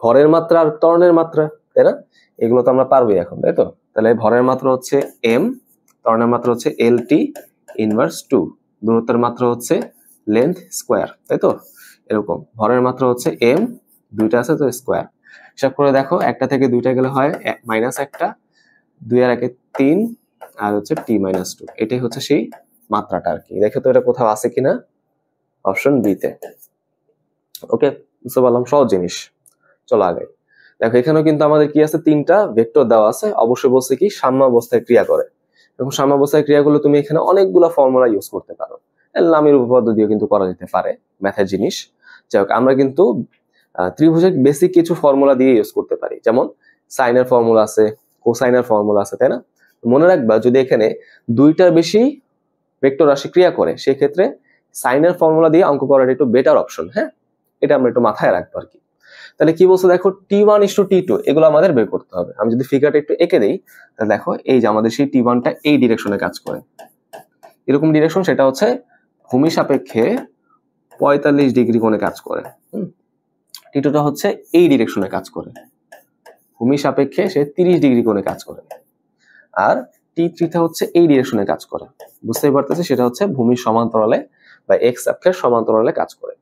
ভরের মাত্রা আর ত্বরণের মাত্রা, তাই না? এগুলো তো আমরা পারবোই এখন, তাই তো? তাহলে ভরের মাত্রা হচ্ছে m, ত্বরণের মাত্রা হচ্ছে lt ইনভার্স 2, দূরত্বের মাত্রা হচ্ছে লেন্থ স্কোয়ার, তাই তো? এরকম ভরের মাত্রা হচ্ছে m, দুইটা আছে তো স্কোয়ার। হিসাব করে দেখো, একটা থেকে দুইটা গেলে হয় -1, 2 আর 1 3, আর হচ্ছে t-2, এটাই হচ্ছে সেই মাত্রাটা আর কি। দেখো তো এটা কোথাও আছে কিনা, অপশন বি তে। ওকে, বুঝতে পারলাম, সহজ জিনিস। চলো আগে দেখো, এখানেও কিন্তু আমাদের কি আছে? 3টা ভেক্টর দেওয়া আছে। অবশ্যই বলছে কি সাম্যাবস্থায় ক্রিয়া করে। এবং সাম্যাবস্থায় ক্রিয়া করলে তুমি এখানে অনেকগুলো ফর্মুলা ইউজ করতে পারো, লামির উপপাদ্য দিয়ে কিন্তু করা যেতে পারে, ম্যাথের জিনিস। যাই হোক, আমরা কিন্তু ত্রিভুজের বেসিক কিছু ফর্মুলা দিয়ে ইউজ করতে পারি, যেমন সাইনের ফর্মুলা আছে, কোসাইনের ফর্মুলা আছে, তাই না? মনে রাখবা, যদি এখানে 2টার বেশি ভেক্টর রাশি ক্রিয়া করে সেক্ষেত্রে সাইনের ফর্মুলা দিয়ে অঙ্ক করাটা একটু বেটার অপশন। হ্যাঁ, এটা আমরা একটু মাথায় রাখবো আর কি। তাহলে কি বলছো দেখো, t1:t2 এগুলো আমাদের বের করতে হবে। আমি যদি ফিগারটা একটু এঁকে দেই, তাহলে দেখো এই যে আমাদের সেই t1টা এই ডিরেকশনে কাজ করে, এরকম ডিরেকশন, সেটা হচ্ছে ভূমি সাপেক্ষে 45 ডিগ্রি কোণে কাজ করে। t2টা হচ্ছে এই ডিরেকশনে কাজ করে, ভূমি সাপেক্ষে সে 30 ডিগ্রি কোণে কাজ করে। আর t3টা হচ্ছে এই ডিরেকশনে কাজ করে, বুঝতেই পারতেছি, সেটা হচ্ছে ভূমির সমান্তরালে বা এক্স অক্ষের সমান্তরালে কাজ করে।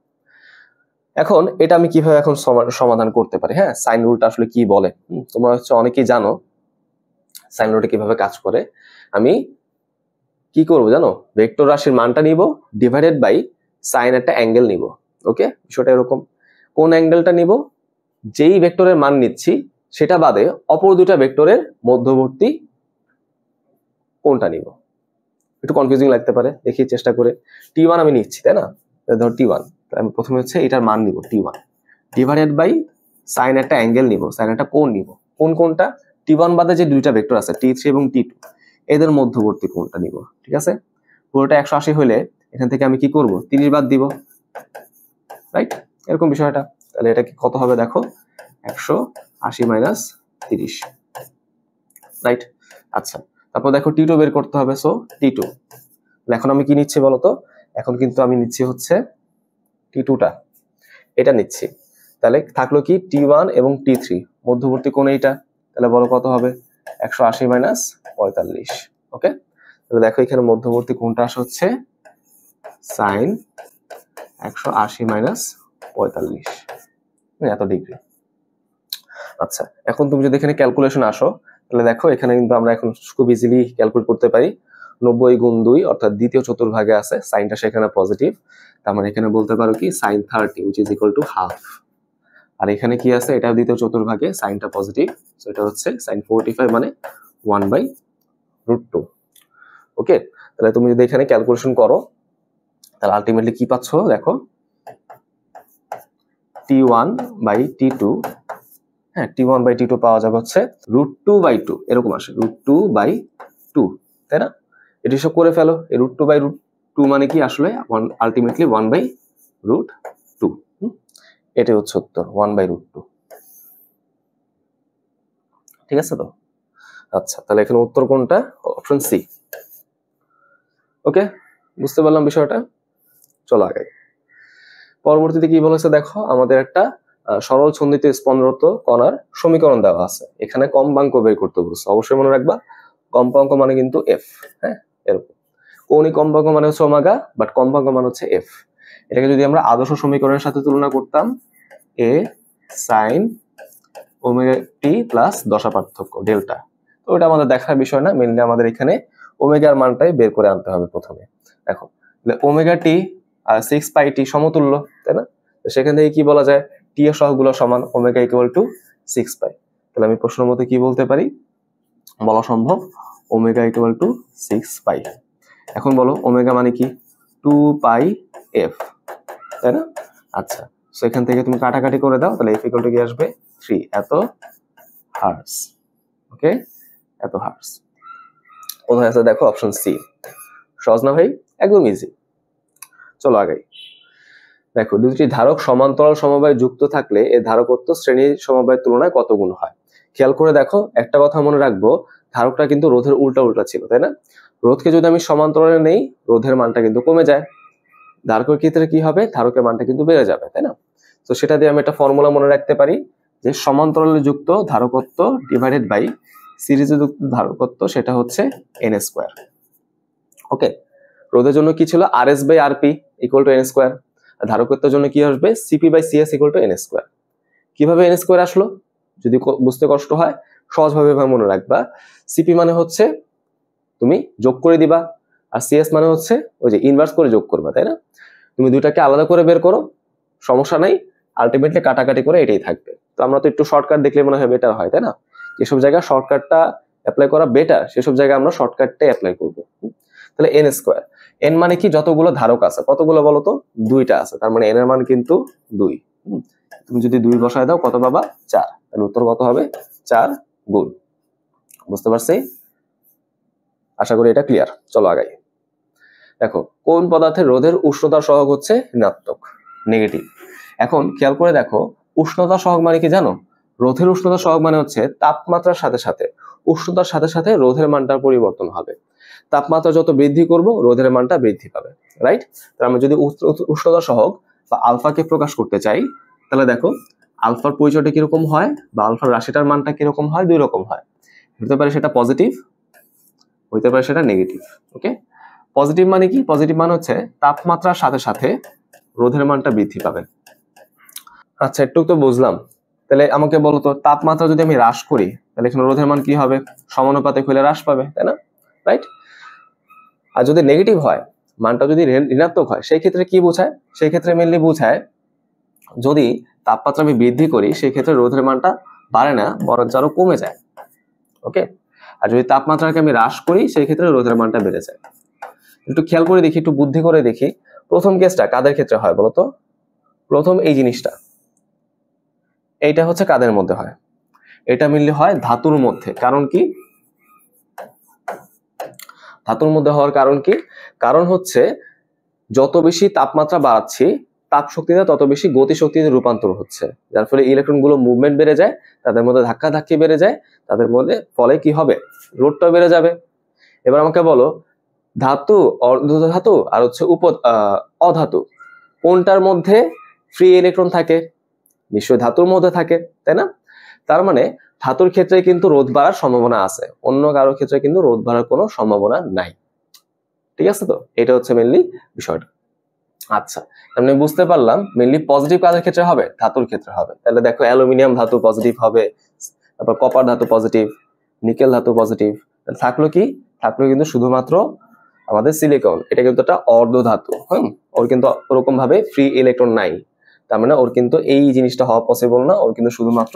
এখন এটা আমি কিভাবে এখন সমাধান করতে পারি? হ্যাঁ, সাইন রুলটা আসলে কি বলে তোমরা হচ্ছে অনেকেই জানো, সাইন রুলটা কিভাবে কাজ করে। আমি কি করব জানো? ভেক্টর রাশির মানটা নিব ডিভাইডেড বাই সাইন একটা অ্যাঙ্গেল নিব। ওকে, বিষয়টা এরকম। কোন অ্যাঙ্গেলটা নিব? যেই ভেক্টরের মান নিচ্ছি সেটা বাদে অপর দুটা ভেক্টরের মধ্যবর্তী কোনটা নিব। একটু কনফিউজিং লাগতে পারে, দেখি চেষ্টা করে। t1 আমি নিচ্ছি, তাই না? ধর t1, আমি প্রথমে হচ্ছে এটার মান নিব t1 ডিভাইডেড বাই সাইন একটা অ্যাঙ্গেল নিব, সাইন একটা কোণ নিব। কোনটা? t1 বাদে যে দুইটা ভেক্টর আছে t3 এবং t2, এদের মধ্যবর্তী কোণটা নিব। ঠিক আছে, পুরোটা 180 হলে এখান থেকে আমি কি করব? 30 বাদ দিব, রাইট? এরকম বিষয়টা। তাহলে এটা কি কত হবে দেখো, 180 মাইনাস 30, রাইট? আচ্ছা, তারপর দেখো t2 বের করতে হবে, সো t2। এখন আমি কি নিচ্ছি বলতো? এখন কিন্তু আমি নিচ্ছি হচ্ছে t2টা, এটা নিচ্ছি। তাহলে থাকলো কি t1 এবং t3, মধ্যবর্তী কোণ এইটা। তাহলে বলো কত হবে? 180 মাইনাস 45। ওকে, তাহলে দেখো এখানে মধ্যবর্তী কোণটা আসে হচ্ছে সাইন 180 মাইনাস 45, এত ডিগ্রি। আচ্ছা, এখন তুমি যদি এখানে ক্যালকুলেশন আসো, তাহলে দেখো এখানে কিন্তু আমরা এখন খুব ইজিলি ক্যালকুলেট করতে পারি। 90 গুণ 2 অর্থাৎ দ্বিতীয় চতুর্ভাগে আছে, সাইনটা সেখানে পজিটিভ, তার মানে এখানে বলতে পারো কি sine 30 which is equal to half. আর এখানে কি আছে, এটা দ্বিতীয় চতুর্ভাগে, সাইনটা পজিটিভ, সো এটা হচ্ছে সাইন 45 মানে 1/√2। ওকে, তাহলে তুমি যদি এখানে ক্যালকুলেশন করো তাহলে আলটিমেটলি কি পাচ্ছ দেখো, T1/T2, হ্যাঁ T1/T2 পাওয়া যাবে হচ্ছে √2/2, এরকম আসে √2/2, তাই না? এটি সব করে ফেলো, এই √2/2 মানে কি আসলে আলটিমেটলি 1/√2, এটাই হচ্ছে উত্তর 1/√2। ঠিক আছে তো? আচ্ছা, তাহলে এখানে উত্তর কোনটা? Option C. ওকে, বুঝতে পারলাম বিষয়টা। চলো আগে, পরবর্তীতে কি বলেছে দেখো, আমাদের একটা সরল ছন্দিত স্পন্দরত কণার সমীকরণ দেওয়া আছে, এখানে কম্পাঙ্ক বের করতে বলছে। অবশ্যই মনে রাখবা কম্পাঙ্ক মানে কিন্তু এফ, হ্যাঁ এরকম। কৌণিক কম্পাঙ্ক মানে হচ্ছে ওমেগা, বাট কম্পাঙ্ক মানে হচ্ছে এফ। এটাকে যদি আমরা আদর্শ সমীকরণের সাথে তুলনা করতাম, এ সাইন ওমেগা টি প্লাস দশা পার্থক্য ডেল্টা, তো ওটা আমাদের দেখার বিষয় না, মেনলি আমাদের এখানে ওমেগার মানটাই বের করে আনতে হবে প্রথমে। দেখো ওমেগা টি আর 6πt সমতুল্য, তাই না? তো সেখান থেকে কি বলা যায়, টি এর সহগগুলো সমান, ওমেগা ইকুয়াল টু 6π। তাহলে আমি প্রশ্ন মতে কি বলতে পারি, বলা সম্ভব ওমেগা ইকুয়াল টু 6π। এখন বলো ওমেগা মানে কি, 2πf, তাই না? আচ্ছা, সো এখান থেকে তুমি কাটাকাটি করে দাও, তাহলে এফ ইকুয়াল টু কি আসবে 3, এত হার্টজ। ওকে, এত হার্টজ কোথায় আছে দেখো, অপশন সি। সহজ না ভাই? একদম ইজি। চলো আগাই। দেখো, দুটি ধারক সমান্তরাল সমবায় যুক্ত থাকলে এর ধারকত্ব শ্রেণীর সমবায়ের তুলনায় কত গুণ হয়? খেয়াল করে দেখো, একটা কথা মনে রাখবো, ধারকটা কিন্তু রোধের উল্টা উল্টা ছিল, তাই না? রোধকে যদি আমি সমান্তরালে নেই, রোধের মানটা কিন্তু কমে যায়। ধারকের ক্ষেত্রে কি হবে, ধারকের মানটা কিন্তু বেড়ে যাবে, তাই না? তো সেটা দিয়ে আমি একটা ফর্মুলা মনে রাখতে পারি, যে সমান্তরালে যুক্ত ধারকত্ব ডিভাইডেড বাই সিরিজে যুক্ত ধারকত্ব, সেটা হচ্ছে n²। ওকে, রোধের জন্য কি ছিল, RS/RP ইকুয়াল টু n²। ধারকত্বের জন্য কি আসবে, CP/CS ইকুয়াল টু n²। কিভাবে n² আসলো, যদি বুঝতে কষ্ট হয় সহজভাবে মনে রাখবা, সিপি মানে হচ্ছে তুমি যোগ করে দিবা, আর সিএস মানে হচ্ছে ওই যে ইনভার্স করে যোগ করবা, তাই না? তুমি দুইটাকে আলাদা করে বের করো, সমস্যা নাই, আলটিমেটলি কাটাকাটি করে এটাই থাকবে। তো আমরা তো একটু শর্টকাট দেখলে মনে হয় বেটার হয়, তাই না? যেসব জায়গায় শর্টকাটটা অ্যাপ্লাই করা বেটার, সেসব জায়গায় আমরা শর্টকাটটাই অ্যাপ্লাই করবো। তাহলে n², n মানে কি, যতগুলো ধারক আছে, কতগুলো বলো তো, 2টা আছে, তার মানে n এর মান কিন্তু 2। তুমি যদি 2 বসায় দাও কত পাবা, 4, তাহলে উত্তর কত হবে, 4 গুণ। বুঝতে পারছি? আশা করি এটা ক্লিয়ার। চলো আগাই। দেখো, কোন পদার্থের রোধের উষ্ণতার সহগ হচ্ছে ঋণাত্মক, নেগেটিভ। এখন খেয়াল করে দেখো, উষ্ণতা সহগ মানে কি জানো, রোধের উষ্ণতা সহগ মানে হচ্ছে তাপমাত্রার সাথে সাথে উষ্ণতার সাথে সাথে রোধের মানটার পরিবর্তন হবে। তাপমাত্রা যত বৃদ্ধি করব, রোধের মানটা বৃদ্ধি পাবে, রাইট? তাহলে আমি যদি উষ্ণতা সহগ বা আলফাকে প্রকাশ করতে চাই, তাহলে দেখো আলফার পরিচয়টা কিরকম হয়, বা আলফার রাশিটার মানটা কিরকম হয়, দুই রকম হয়। হতে পারে সেটা পজিটিভ, হইতে পারে সেটা নেগেটিভ। ওকে, পজিটিভ মানে কি, পজিটিভ মানে হচ্ছে তাপমাত্রার সাথে সাথে রোধের মানটা বৃদ্ধি পাবে। আচ্ছা, একটু তো বুঝলাম। তাহলে আমাকে বলো তো, তাপমাত্রা যদি আমি হ্রাস করি, তাহলে এখানে রোধের মান কি হবে, সমানুপাতে হলে হ্রাস পাবে, তাই না? রাইট? আর যদি নেগেটিভ হয়, মানটা যদি ঋণাত্মক হয়, সেই ক্ষেত্রে কি বোঝায়, সেই ক্ষেত্রে মেনলি বোঝায় যদি তাপমাত্রা আমি বৃদ্ধি করি, সেই ক্ষেত্রে রোধের মানটা বাড়ে না, বরঞ্চ আরো কমে যায়। ওকে, আর যদি তাপমাত্রাকে আমি হ্রাস করি, সেই ক্ষেত্রে রোধের মানটা বেড়ে যায়। একটু খেয়াল করে দেখি, একটু বুদ্ধি করে দেখি, প্রথম কেসটা কাদের ক্ষেত্রে হয় বলতো? প্রথম এই জিনিসটা, এইটা হচ্ছে কাদের মধ্যে হয়, এটা মিললে হয় ধাতুর মধ্যে। কারণ কি, ধাতুর মধ্যে হওয়ার কারণ কি, কারণ হচ্ছে যত বেশি তাপমাত্রা বাড়াচ্ছি, তাপ শক্তিটা তত বেশি গতি শক্তিতে রূপান্তর হচ্ছে, যার ফলে ইলেকট্রন গুলো মুভমেন্ট বেড়ে যায়, তাদের মধ্যে ধাক্কা ধাক্কি বেড়ে যায়, তাদের মধ্যে ফলে কি হবে, রোধটা বেড়ে যাবে। এবার আমাকে বলো, ধাতু, অর্ধধাতু আর হচ্ছে অধাতু, কোনটার মধ্যে ফ্রি ইলেকট্রন থাকে? নিশ্চয়ই ধাতুর মধ্যে থাকে, তাই না? তার মানে ধাতুর ক্ষেত্রে কিন্তু রোধ বাড়ার সম্ভাবনা আছে, অন্য কারোর ক্ষেত্রে কিন্তু রোধ বাড়ার কোনো সম্ভাবনা নাই। ঠিক আছে, তো এটা হচ্ছে মেইনলি বিষয়টা। আচ্ছা, আমি বুঝতে পারলাম মেইনলি পজিটিভ কাজের ক্ষেত্রে হবে, ধাতুর ক্ষেত্রে হবে। তাহলে দেখো অ্যালুমিনিয়াম ধাতু পজিটিভ হবে, তারপর কপার ধাতু পজিটিভ, নিকেল ধাতু পজিটিভ। থাকলো কি, থাকলো কিন্তু শুধুমাত্র আমাদের সিলিকন, এটা কিন্তু একটা অর্ধ ধাতু। ওর কিন্তু ওরকম ভাবে ফ্রি ইলেকট্রন নাই, তার মানে ওর কিন্তু এই জিনিসটা হওয়া পসিবল না, ওর কিন্তু শুধুমাত্র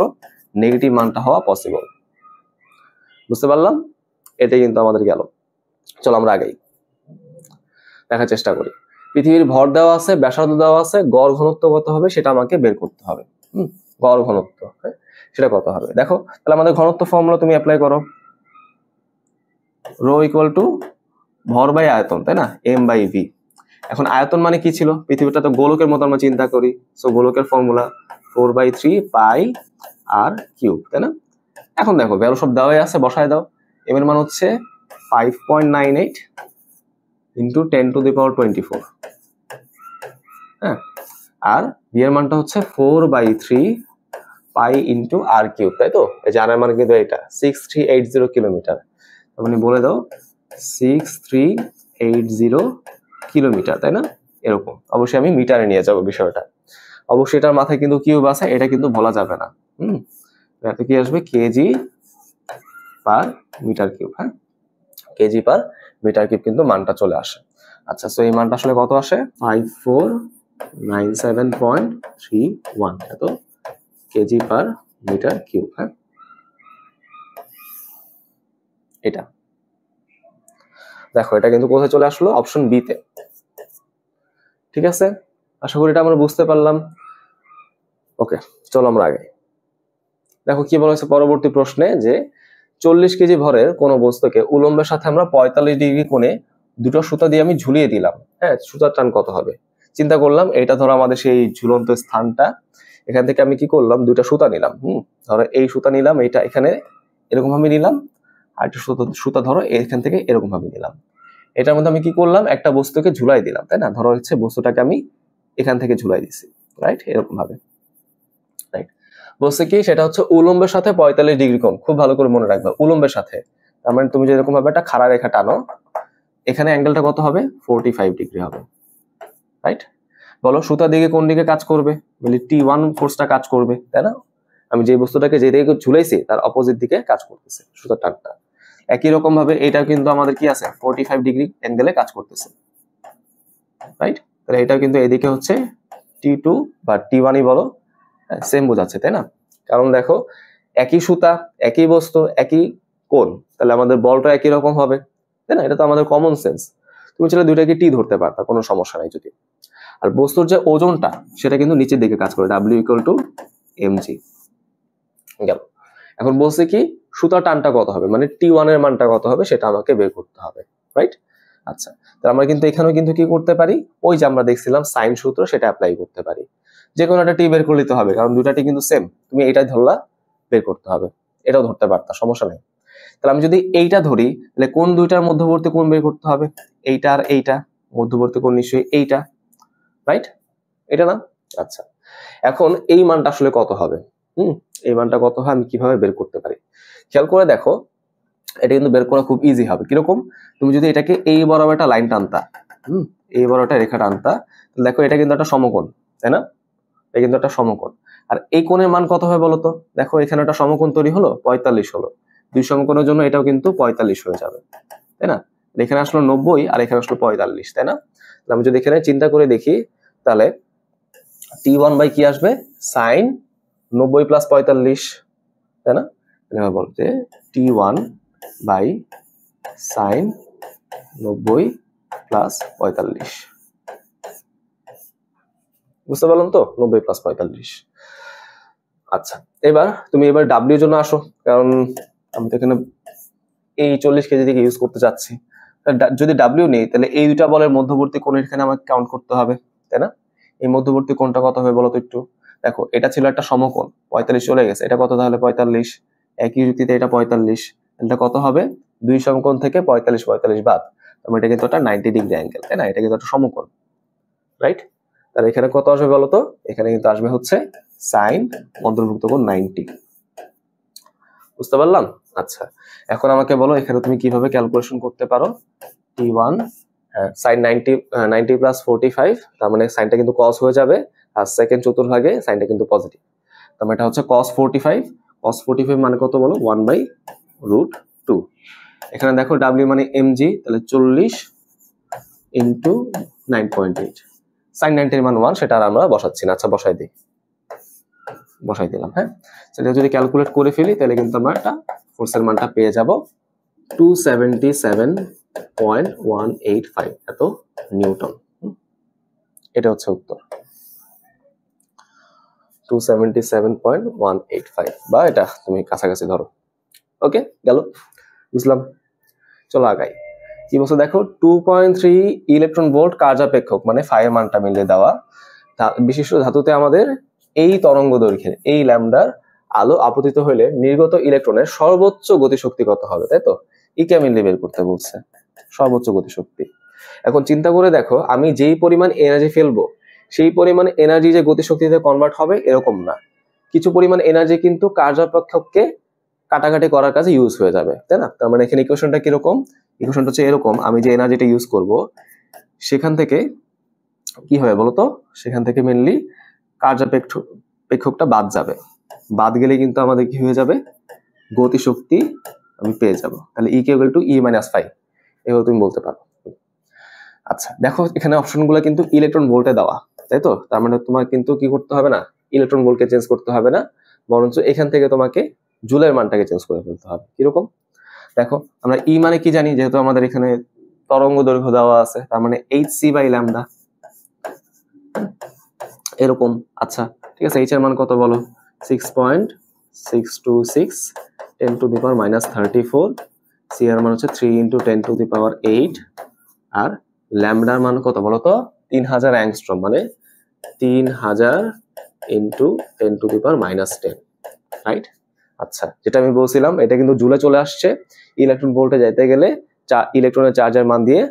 নেগেটিভ মানটা হওয়া পসিবল। বুঝতে পারলাম, এটাই কিন্তু আমাদের গেল। চলো আমরা আগেই দেখার চেষ্টা করি। পৃথিবীর ভর দেওয়া আছে, ব্যাসার্ধ দেওয়া আছে, গড় ঘনত্ব কত হবে সেটা আমাকে বের করতে হবে। গড় ঘনত্ব সেটা কত হবে, দেখো তাহলে আমাদের ঘনত্ব ফর্মুলা তুমি অ্যাপ্লাই করো। রো ইকুয়াল টু ভর বাই আয়তন, তাই না, এম বাই ভি। এখন আয়তন মানে কি ছিল, পৃথিবীটা তো গোলকের মতো আমরা চিন্তা করি, সো গোলকের ফর্মুলা 4/3 পাই আর কিউব, তাই না। এখন দেখো ভ্যালু সব দেওয়াই আছে, বসায় দাও। এম এর মান হচ্ছে 5.98 ইন্টু 10⁻²4। হ্যাঁ, আর ভি এর মানটা হচ্ছে 4/3 পাই ইন্টু আর কিউব, তাই তো। এই যে আর এর মান কিন্তু এটা 6380 কিলোমিটার, মানে বলে দাও 6380 কিলোমিটার, তাই না। এরকম অবশ্যই আমি মিটারে নিয়ে যাব বিষয়টা, অবশ্যই এটার মাথায় কিন্তু কিউব আছে, এটা কিন্তু বলা যাবে না। এটা কি আসবে, কেজি পার মিটার কিউব। হ্যাঁ, কেজি পার মিটার কিউব কিন্তু মানটা চলে আসে। আচ্ছা, সো এই মানটা আসলে কত আসে, 5497.31, এত কেজি পার মিটার কিউব। হ্যাঁ, এটা দেখো, এটা কিন্তু কোথায় চলে আসলো, অপশন বি তে। ঠিক আছে, আশা করি এটা আমরা বুঝতে পারলাম। ওকে, চলো আমরা আগে দেখো কি বলা হয়েছে পরবর্তী প্রশ্নে, যে 40 কেজি ভরের কোনো বস্তুকে উলম্বের সাথে আমরা 45 ডিগ্রি কোণে দুটো সুতা দিয়ে আমি ঝুলিয়ে দিলাম। হ্যাঁ, সুতার টান কত হবে, চিন্তা করলাম এটা ধরো আমাদের সেই ঝুলন্ত স্থানটা, এখান থেকে আমি কি করলাম, দুটা সুতা নিলাম। ধরো এই সুতা নিলাম, এটা এখানে এরকম ভাবে নিলাম, আর একটা সুতা ধরো এখান থেকে এরকম ভাবে নিলাম। এটার মধ্যে আমি কি করলাম, একটা বস্তুকে ঝুলাই দিলাম, তাই না। ধরো হচ্ছে বস্তুটাকে আমি এখান থেকে ঝুলাই দিছি, রাইট, এরকম ভাবে। রাইট, বলছে কি সেটা হচ্ছে উলম্বের সাথে 45 ডিগ্রি কোণ, খুব ভালো করে মনে রাখবে উলম্বের সাথে। তার মানে তুমি যেরকম ভাবে একটা খাড়া রেখা টানো, এখানে অ্যাঙ্গেলটা কত হবে, 45 ডিগ্রি হবে। রাইট, বলো সুতা দিকে কোন দিকে কাজ করবে, বলি T1 ফোর্সটা কাজ করবে, তাই না। আমি যে বস্তুটাকে যে দিকে ঝুলাইছি তার অপোজিট দিকে কাজ করতেছে সুতার টানটা। একই রকম ভাবে এটা কিন্তু আমাদের কি আছে, 45 ডিগ্রি অ্যাঙ্গেলে কাজ করতেছে। রাইট, তাহলে এটা কিন্তু এদিকে হচ্ছে T2 বা T1ই বলো, সেম বোঝাচ্ছে, তাই না। কারণ দেখো একই সুতা, একই বস্তু, একই কোণ, তাহলে আমাদের বলটা একই রকম হবে, তাই না। এটা তো আমাদের কমন সেন্স। তুমি চাইলে দুইটাকে টি ধরতে পারতা, কোনো সমস্যা নাই যদি। আর বস্তুর যে ওজনটা সেটা কিন্তু নিচের দিকে কাজ করে, W = mg গেল। এখন বলছে কি সুতার টানটা কত হবে, মানে T1 এর মানটা কত হবে সেটা আমাকে বের করতে হবে। রাইট, আচ্ছা, তাহলে আমরা কিন্তু এখানেও কিন্তু কি করতে পারি, ওই যে আমরা দেখছিলাম সাইন সূত্র, সেটা অ্যাপ্লাই করতে পারি। যে কোনো একটা টি বের করে নিতে হবে, কারণ দুইটা টি কিন্তু সেম, তুমি এইটাই ধরলা, বের করতে হবে। এটাও ধরতে পারতা, সমস্যা নেই। তাহলে আমি যদি এইটা ধরি, তাহলে কোন দুইটার মধ্যবর্তী কোণ বের করতে হবে, এইটা আর এইটা, মধ্যবর্তী কোণ নিশ্চয়ই এইটা, রাইট, এটা না। আচ্ছা, এখন এই মানটা আসলে কত হবে, এই মানটা কত হয় আমি কিভাবে বের করতে পারি, খেয়াল করে দেখো। এটা কিন্তু বের করা খুব ইজি হবে। কিরকম, তুমি যদি এটাকে এই বরাবর একটা লাইন টানতা, এই বড় একটা রেখা টানতা, দেখো এটা কিন্তু একটা সমকোণ, তাই না। এটা কিন্তু একটা সমকোণ, আর এই কোণের মান কত হবে বলতো, দেখো এখানে একটা সমকোণ তৈরি হলো, 45 হলো, দুই সমকোণের জন্য এটাও কিন্তু 45 হয়ে যাবে, তাই না। এখানে আসলো 90 আর এখানে আসলো 45, তাই না। আমি যদি এখানে চিন্তা করে দেখি, তাহলে T1 বাই কি আসবে, সাইন 90 প্লাস 45, তাই না। বলতে T1 বাই সাইন 90 প্লাস 45, বুঝতে পারলাম তো, 90 প্লাস 45। আচ্ছা, এবার তুমি এবার ডাব্লিউ জন্য আসো, কারণ আমি তো এখানে এই 40 কেজি থেকে ইউজ করতে চাচ্ছি। যদি ডাব্লিউ নেই, তাহলে এই দুটা বলের মধ্যবর্তী কোণের এখানে আমাকে কাউন্ট করতে হবে, তাই না। এই মধ্যবর্তী কোণটা কত হবে বলো তো একটু, দেখো এটা ছিল একটা সমকোণ, 45 চলে গেছে, এটা কত তাহলে 45, একই যুক্তিতে এটা 45, এটা কত হবে, দুই সমকোণ থেকে 45 45 বাদ, তাহলে এটা কিন্তু একটা 90 ডিগ্রি অ্যাঙ্গেল, তাই না, এটা কিন্তু একটা সমকোণ, রাইট। তাহলে এখানে কত আসবে বলতো, এখানে কিন্তু আসবে হচ্ছে সাইন অন্তর্ভুক্ত কোণ 90। বুঝতে পারলাম? আচ্ছা, এখন আমাকে বলো এখানে তুমি কিভাবে ক্যালকুলেশন করতে পারো। T1 সাইন 90 প্লাস 45, তার মানে সাইনটা কিন্তু কস হয়ে যাবে, আর সেকেন্ড চতুর্ভাগে সাইনটা কিন্তু পজিটিভ। তার মানে এটা হচ্ছে cos 45, cos 45 মানে কত বলো, 1/√2। এখানে দেখো W মানে mg, তাহলে 40 ইন্টু 9.8, সাইন 90 এর মান 1, সেটা আর আমরা বসাচ্ছি না। আচ্ছা বসাই দিলাম। হ্যাঁ, সেটা যদি ক্যালকুলেট করে ফেলি তাহলে কিন্তু আমরা একটা ফোর্সের মানটা পেয়ে যাব 277.185 এত নিউটন। এটা হচ্ছে উত্তর, 277.185, বা এটা তুমি কাছাকাছি ধরো। ওকে, গেল, বুঝলাম। চলো আগাই। কি বলছো দেখো, 2.3 ইলেকট্রন ভোল্ট কার্যাপেক্ষক, মানে ফাইয়ের মানটা মিলে দেওয়া বিশিষ্ট ধাতুতে আমাদের এই তরঙ্গ দৈর্ঘ্যের এই ল্যামডার আলো আপতিত হইলে নির্গত ইলেকট্রনের সর্বোচ্চ গতিশক্তি কত হবে, তাই তো? ইকে মিলে বের করতে বলছে সর্বোচ্চ গতিশক্তি। এখন চিন্তা করে দেখো, আমি যেই পরিমাণ এনার্জি ফেলবো সেই পরিমাণ এনার্জি যে গতিশক্তিতে কনভার্ট হবে এরকম না, কিছু পরিমাণ এনার্জি কিন্তু কার্যাপেক্ষককে কাটাকাটি করার কাজে ইউজ হয়ে যাবে, তাই না? তার মানে এখানে ইকুয়েশনটা কিরকম, ইকুয়েশনটা হচ্ছে এরকম, আমি যে এনার্জিটা ইউজ করব সেখান থেকে কি হবে বলতো, সেখান থেকে মেনলি কার্যাপেক্ষকটা বাদ যাবে, বাদ গেলে কিন্তু আমাদের কি হয়ে যাবে, গতিশক্তি আমি পেয়ে যাব। তাহলে E = E - 5 এভাবে তুমি বলতে পারো। আচ্ছা দেখো, এখানে অপশনগুলো কিন্তু ইলেকট্রন ভোল্টে দেওয়া, তাই তো? তার মানে তোমার কিন্তু কি করতে হবে না, ইলেকট্রন ভোল্টকে চেঞ্জ করতে হবে না, বরঞ্চ এখান থেকে তোমাকে জুলের মানটাকে চেঞ্জ করে ফেলতে হবে। কিরকম দেখো, আমরা E মানে কি জানি, যেহেতু আমাদের এখানে তরঙ্গ দৈর্ঘ্য দেওয়া আছে, তার মানে hc/λ এরকম। আচ্ছা ঠিক আছে, h এর মান কত বলো, 6.626 10⁻34, c এর মান হচ্ছে 3 × 10⁸, আর ল্যামডার মান কত বলো তো, 3000 অ্যাংস্ট্রম, মানে 3000 × 10⁻10, রাইট? আচ্ছা, যেটা আমি বলছিলাম এটা কিন্তু জুলে চলে আসছে, ইলেকট্রন ভোল্টে যাইতে গেলে ইলেকট্রনের চার্জের মান দিয়ে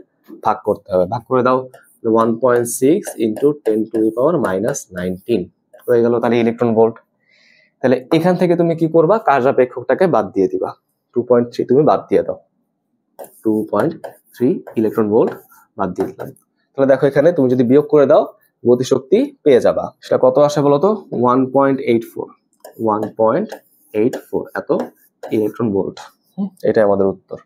ভাগ করতে হবে। ভাগ করে দাও, 1.6 × 10⁻19 হয়ে গেল তাহলে ইলেকট্রন ভোল্ট। তাহলে এখান থেকে তুমি কি করবা, কার্যাপেক্ষকটাকে বাদ দিয়ে দিবা, 2.3 তুমি বাদ দিয়ে দাও, 2.3 ইলেকট্রন ভোল্ট বাদ দিয়ে দিলাম। তাহলে দেখো এখানে তুমি যদি বিয়োগ করে দাও গতিশক্তি পেয়ে যাবা, সেটা কত আসে বলো তো, 1.84 এত ইলেকট্রন ভোল্ট। এটাই আমাদের উত্তর।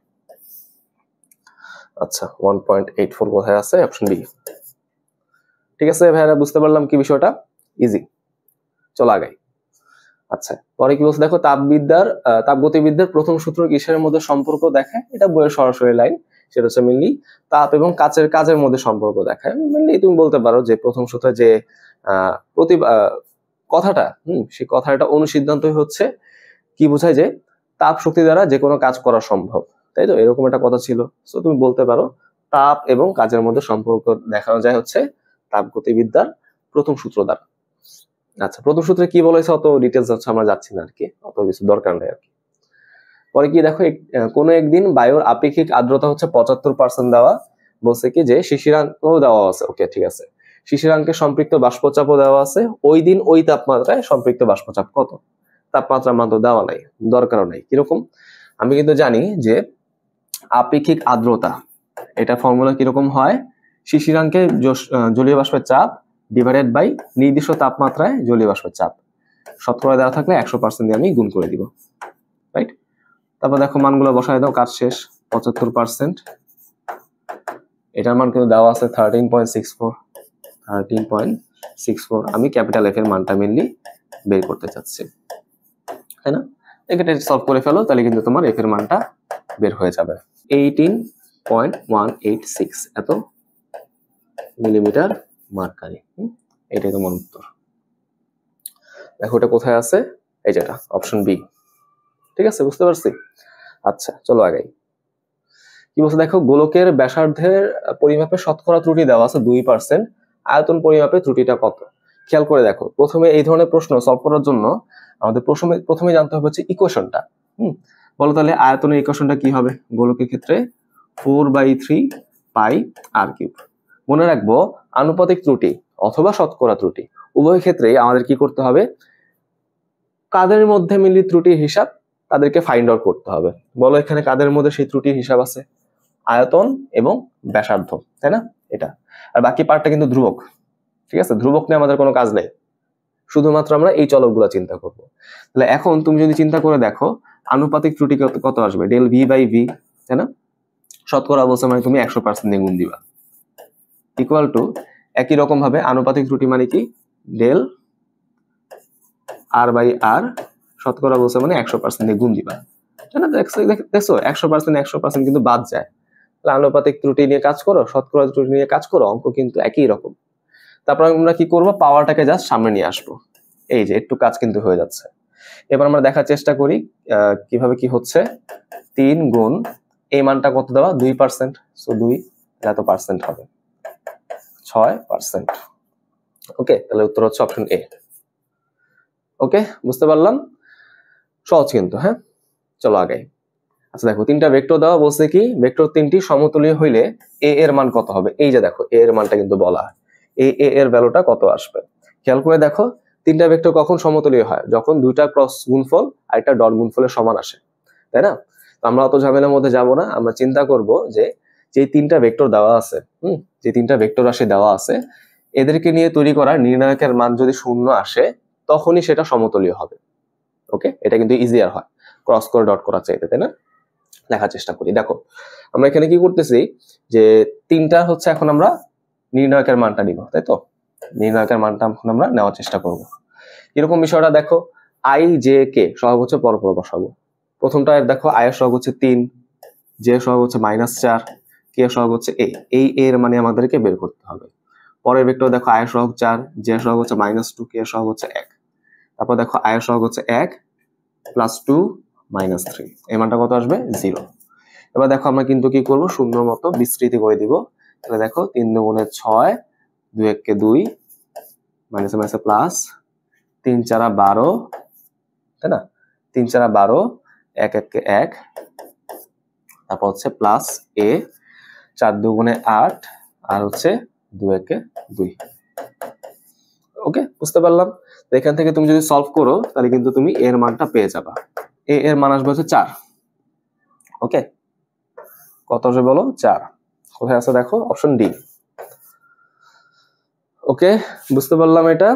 আচ্ছা 1.84 কোথায় আছে, অপশন বি। ঠিক আছে ভাইরা, বুঝতে পারলাম কি বিষয়টা, ইজি। চলো আগাই। আচ্ছা পরে কি বলছে দেখো, তাপগতিবিদ্যার প্রথম সূত্র কিসের মধ্যে সম্পর্ক দেখায়, এটা বইয়ের সরাসরি লাইন, সেটা হচ্ছে মেনলি তাপ এবং কাচের মধ্যে সম্পর্ক দেখায়। মেনলি তুমি বলতে পারো যে প্রথম সূত্রে যে কথাটা সেই কথাটা অনুসিদ্ধান্তই হচ্ছে কি বোঝায়, যে তাপ শক্তি দ্বারা যে কোনো কাজ করা সম্ভব, তাই তো? এরকম একটা কথা ছিল। সো তুমি বলতে পারো তাপ এবং কাজের মধ্যে সম্পর্ক দেখানো যায় হচ্ছে তাপগতিবিদ্যার প্রথম সূত্র দ্বারা। আচ্ছা, প্রথম সূত্রে কি বলেছে অত ডিটেলস হচ্ছে আমরা যাচ্ছি না আর কি, অত কিছু দরকার নেই আর কি। পরে কি দেখো, কোনো একদিন বায়ুর আপেক্ষিক আর্দ্রতা হচ্ছে 75% দেওয়া, বলছে কি যে শিশিরাঙ্কও দেওয়া আছে। ওকে ঠিক আছে, শিশিরাঙ্কে সম্পৃক্ত বাষ্পচাপও দেওয়া আছে, ওই দিন ওই তাপমাত্রায় সম্পৃক্ত বাষ্পচাপ কত, তাপমাত্রার মান তো দেওয়া নাই, দরকারও নাই। কিরকম, আমি কিন্তু জানি যে আপেক্ষিক আর্দ্রতা এটা ফর্মুলা কিরকম হয়, শিশিরাঙ্কে জলীয় বাষ্পের চাপ ডিভাইডেড বাই নির্দিষ্ট তাপমাত্রায় জলীয় বাষ্পের চাপ, শতকরা দেওয়া থাকলে 100% দিয়ে আমি গুণ করে দিব, রাইট? তারপর দেখো মানগুলো বসায় দাও, কাজ শেষ। 75%, এটার মান কিন্তু দেওয়া আছে 13.64, আমি ক্যাপিটাল এফ এর মানটা মেনলি বের করতে চাচ্ছি, তাই না? এটা সলভ করে ফেলো, তাহলে কিন্তু তোমার এফ এর মানটা বের হয়ে যাবে, 18.186 এত মিলিমিটার মার্কারি। এটাই তোমার উত্তর। দেখো এটা কোথায় আছে, এই যেটা অপশন বি। ঠিক আছে, বুঝতে পারছি। আচ্ছা চলো আগাই। কি বলছে দেখো, গোলকের ব্যাসার্ধের পরিমাপে শতকরা ত্রুটি দেওয়া আছে 2%, আয়তন পরিমাপে ত্রুটিটা কত? খেয়াল করে দেখো, প্রথমে এই ধরনের প্রশ্ন সলভ করার জন্য আমাদের প্রথমে জানতে হবে হচ্ছে ইকুয়েশনটা। বলো তাহলে আয়তনের ইকুয়েশনটা কি হবে গোলকের ক্ষেত্রে, 4/3 পাই আর কিউব। মনে রাখবো আনুপাতিক ত্রুটি অথবা শতকরা ত্রুটি উভয় ক্ষেত্রেই আমাদের কি করতে হবে, কাদের মধ্যে মিলি ত্রুটির হিসাব তাদেরকে ফাইন্ড আউট করতে হবে। বলো এখানে কাদের মধ্যে সেই ত্রুটির হিসাব আছে? আয়তন এবং ব্যাসার্ধ, তাই না? এটা আর বাকি পার্টটা কিন্তু ধ্রুবক, ঠিক আছে? ধ্রুবক নিয়ে আমাদের কোনো কাজ নেই, শুধুমাত্র আমরা এই চলকগুলো চিন্তা করব। তাহলে এখন তুমি যদি চিন্তা করে দেখো আনুপাতিক ত্রুটি কত আসবে, ডেল ভি বাই ভি, তাই না? শতকরা অবস্থা মানে তুমি 100% দিয়ে গুণ দিবা, ইকুয়াল টু একই রকম ভাবে আনুপাতিক ত্রুটি মানে কি, ডেল আর বাই আর শতকরা অবস্থা মানে 100% দিয়ে গুণ দিবা, তাই না? দেখছো 100% কিন্তু বাদ যায়। তাহলে আনুপাতিক ত্রুটি নিয়ে কাজ করো, শতকরা ত্রুটি নিয়ে কাজ করো, অঙ্ক কিন্তু একই রকম। তারপর আমরা কি করবো, পাওয়ারটাকে জাস্ট সামনে নিয়ে আসবো। এই যে একটু কাজ কিন্তু হয়ে যাচ্ছে। এবার আমরা দেখার চেষ্টা করি কিভাবে কি হচ্ছে। 3 গুণ এই মানটা কত দেওয়া, 2%, সো 2 এত পার্সেন্ট হবে 6%। ওকে, তাহলে উত্তর হচ্ছে অপশন এ। ওকে, বুঝতে পারলাম, সহজ কিন্তু। হ্যাঁ, চলো আগে। আচ্ছা দেখো, 3টা ভেক্টর দেওয়া, বলছে কি ভেক্টর 3টি সমতুল্য হইলে এ এর মান কত হবে। এই যে দেখো এ এর মানটা কিন্তু বলা, এ এর ভ্যালুটা কত আসবে। খেয়াল করে দেখো 3টা ভেক্টর কখন সমতুল্য হয়, যখন 2টা ক্রস গুণফল আর একটা ডট গুণফলের সমান আসে, তাই না? তো আমরা অত ঝামেলার মধ্যে যাব না, আমরা চিন্তা করব যে 3টা ভেক্টর দেওয়া আছে, যে 3টা ভেক্টর রাশি দেওয়া আছে, এদেরকে নিয়ে তৈরি করা নির্ণায়কের মান যদি 0 আসে তখনই সেটা সমতুল্য হবে। ওকে, এটা কিন্তু ইজিয়ার হয় ক্রস করে ডট করার চাইতে, তাই না? দেখার চেষ্টা করি। দেখো আমরা এখানে কি করতেছি, যে 3টা হচ্ছে এখন আমরা নির্ণায়কের মানটা নিব, তাই তো? নির্ণায়কের মানটা এখন আমরা নেওয়ার চেষ্টা করব। এরকম বিষয়টা দেখো, আই জে কে সহগ হচ্ছে পরপর বসাবো। প্রথমটা দেখো আই এর সহগ হচ্ছে 3, জে এর সহগ হচ্ছে -4, কে এর সহগ হচ্ছে এই এর মানে আমাদেরকে বের করতে হবে। পরের ভেক্টর দেখো আই এর সহগ 4, জে এর সহগ হচ্ছে -2, কে এর সহগ হচ্ছে 1। তারপর দেখো আই এর সহগ হচ্ছে 1 + 2 - 3, এই মানটা কত আসবে, 0। এবার দেখো আমরা কিন্তু কি করব, সুন্দর মতো বিস্তৃতি করে দিব। তাহলে দেখো 3 × 6, 2 × 1 = 2, মাইনাসে মাইনাসে প্লাস, 3 × 4 = 12, তাই না? 3 × 4 = 12, 1 × 1 = 1, তারপর হচ্ছে প্লাস এ, 4 × 2 = 8, আর হচ্ছে 2 × 1 = 2। ওকে, বুঝতে পারলাম। তো এখান থেকে তুমি যদি সলভ করো তাহলে কিন্তু তুমি এর মানটা পেয়ে যাবা। এ এর মান আসবে হচ্ছে 4। ওকে, কত আসবে বলো, 4। কোথায় আছে দেখো, অপশন ডি। ওকে, বুঝতে পারলাম, এটা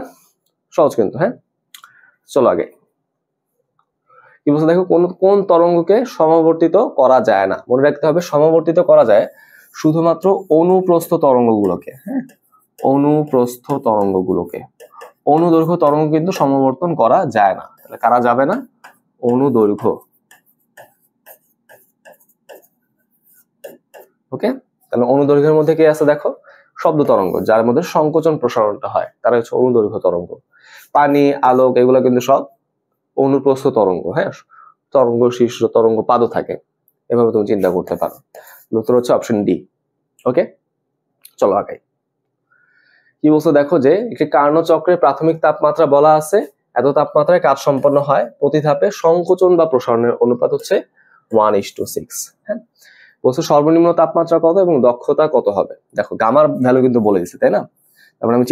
সহজ কিন্তু। হ্যাঁ, চলো আগে কি বলছে দেখো, কোন তরঙ্গকে সমবর্তিত করা যায় না। মনে রাখতে হবে সমবর্তিত করা যায় শুধুমাত্র অনুপ্রস্থ তরঙ্গগুলোকে। হ্যাঁ, অনুপ্রস্থ তরঙ্গগুলোকে, অনুদৈর্ঘ্য তরঙ্গ কিন্তু সমবর্তন করা যায় না। তাহলে কারা যাবে না, অনুদৈর্ঘ্য। ওকে, তাহলে অনুদৈর্ঘ্যের মধ্যে কি আছে দেখো, শব্দ তরঙ্গ, যার মধ্যে সংকোচন প্রসারণটা হয়, তারা হচ্ছে অনুদৈর্ঘ্য তরঙ্গ। পানি, আলোক এগুলো কিন্তু সব অনুপ্রস্থ তরঙ্গ। হ্যাঁ, তরঙ্গ শীর্ষ, তরঙ্গ পাদও থাকে, এভাবে তুমি চিন্তা করতে পারো। উত্তর হচ্ছে অপশন ডি। ওকে, চলো আগে কি বলছো দেখো, যে একটি কার্নো চক্রের প্রাথমিক তাপমাত্রা বলা আছে, এত তাপমাত্রায় কাজ সম্পন্ন হয়, প্রতি ধাপে সংকোচন বা প্রসারণের অনুপাত হচ্ছে 1:6। হ্যাঁ, বলছে সর্বনিম্ন তাপমাত্রা কত এবং দক্ষতা কত হবে। দেখো গামার ভ্যালু কিন্তু বলে দিচ্ছে, তাই না? তারপরে আমি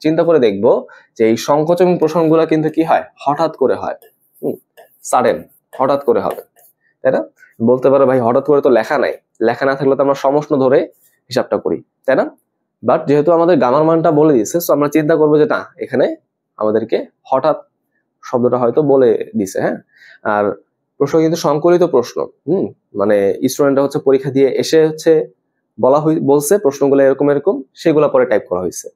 চিন্তা করে দেখবো যে এই সংকোচন প্রসারণ গুলা কিন্তু কি হয়, হঠাৎ করে হয়, সাডেন, হঠাৎ করে হবে, তাই না? বলতে পারো ভাই হঠাৎ করে তো লেখা নাই, লেখা না থাকলে তো আমরা সমষ্ণ ধরে হিসাবটা করি, তাই না? বাট যেহেতু আমাদের গামার মানটা বলে দিচ্ছে, তো আমরা চিন্তা করবো যে না, এখানে আমাদেরকে হঠাৎ শব্দটা হয়তো বলে দিছে। হ্যাঁ, আর প্রশ্ন কিন্তু সংকলিত প্রশ্ন, মানে স্টুডেন্টরা হচ্ছে পরীক্ষা দিয়ে এসে হচ্ছে বলছে প্রশ্নগুলো এরকম এরকম, সেগুলো পরে টাইপ করা হয়েছে।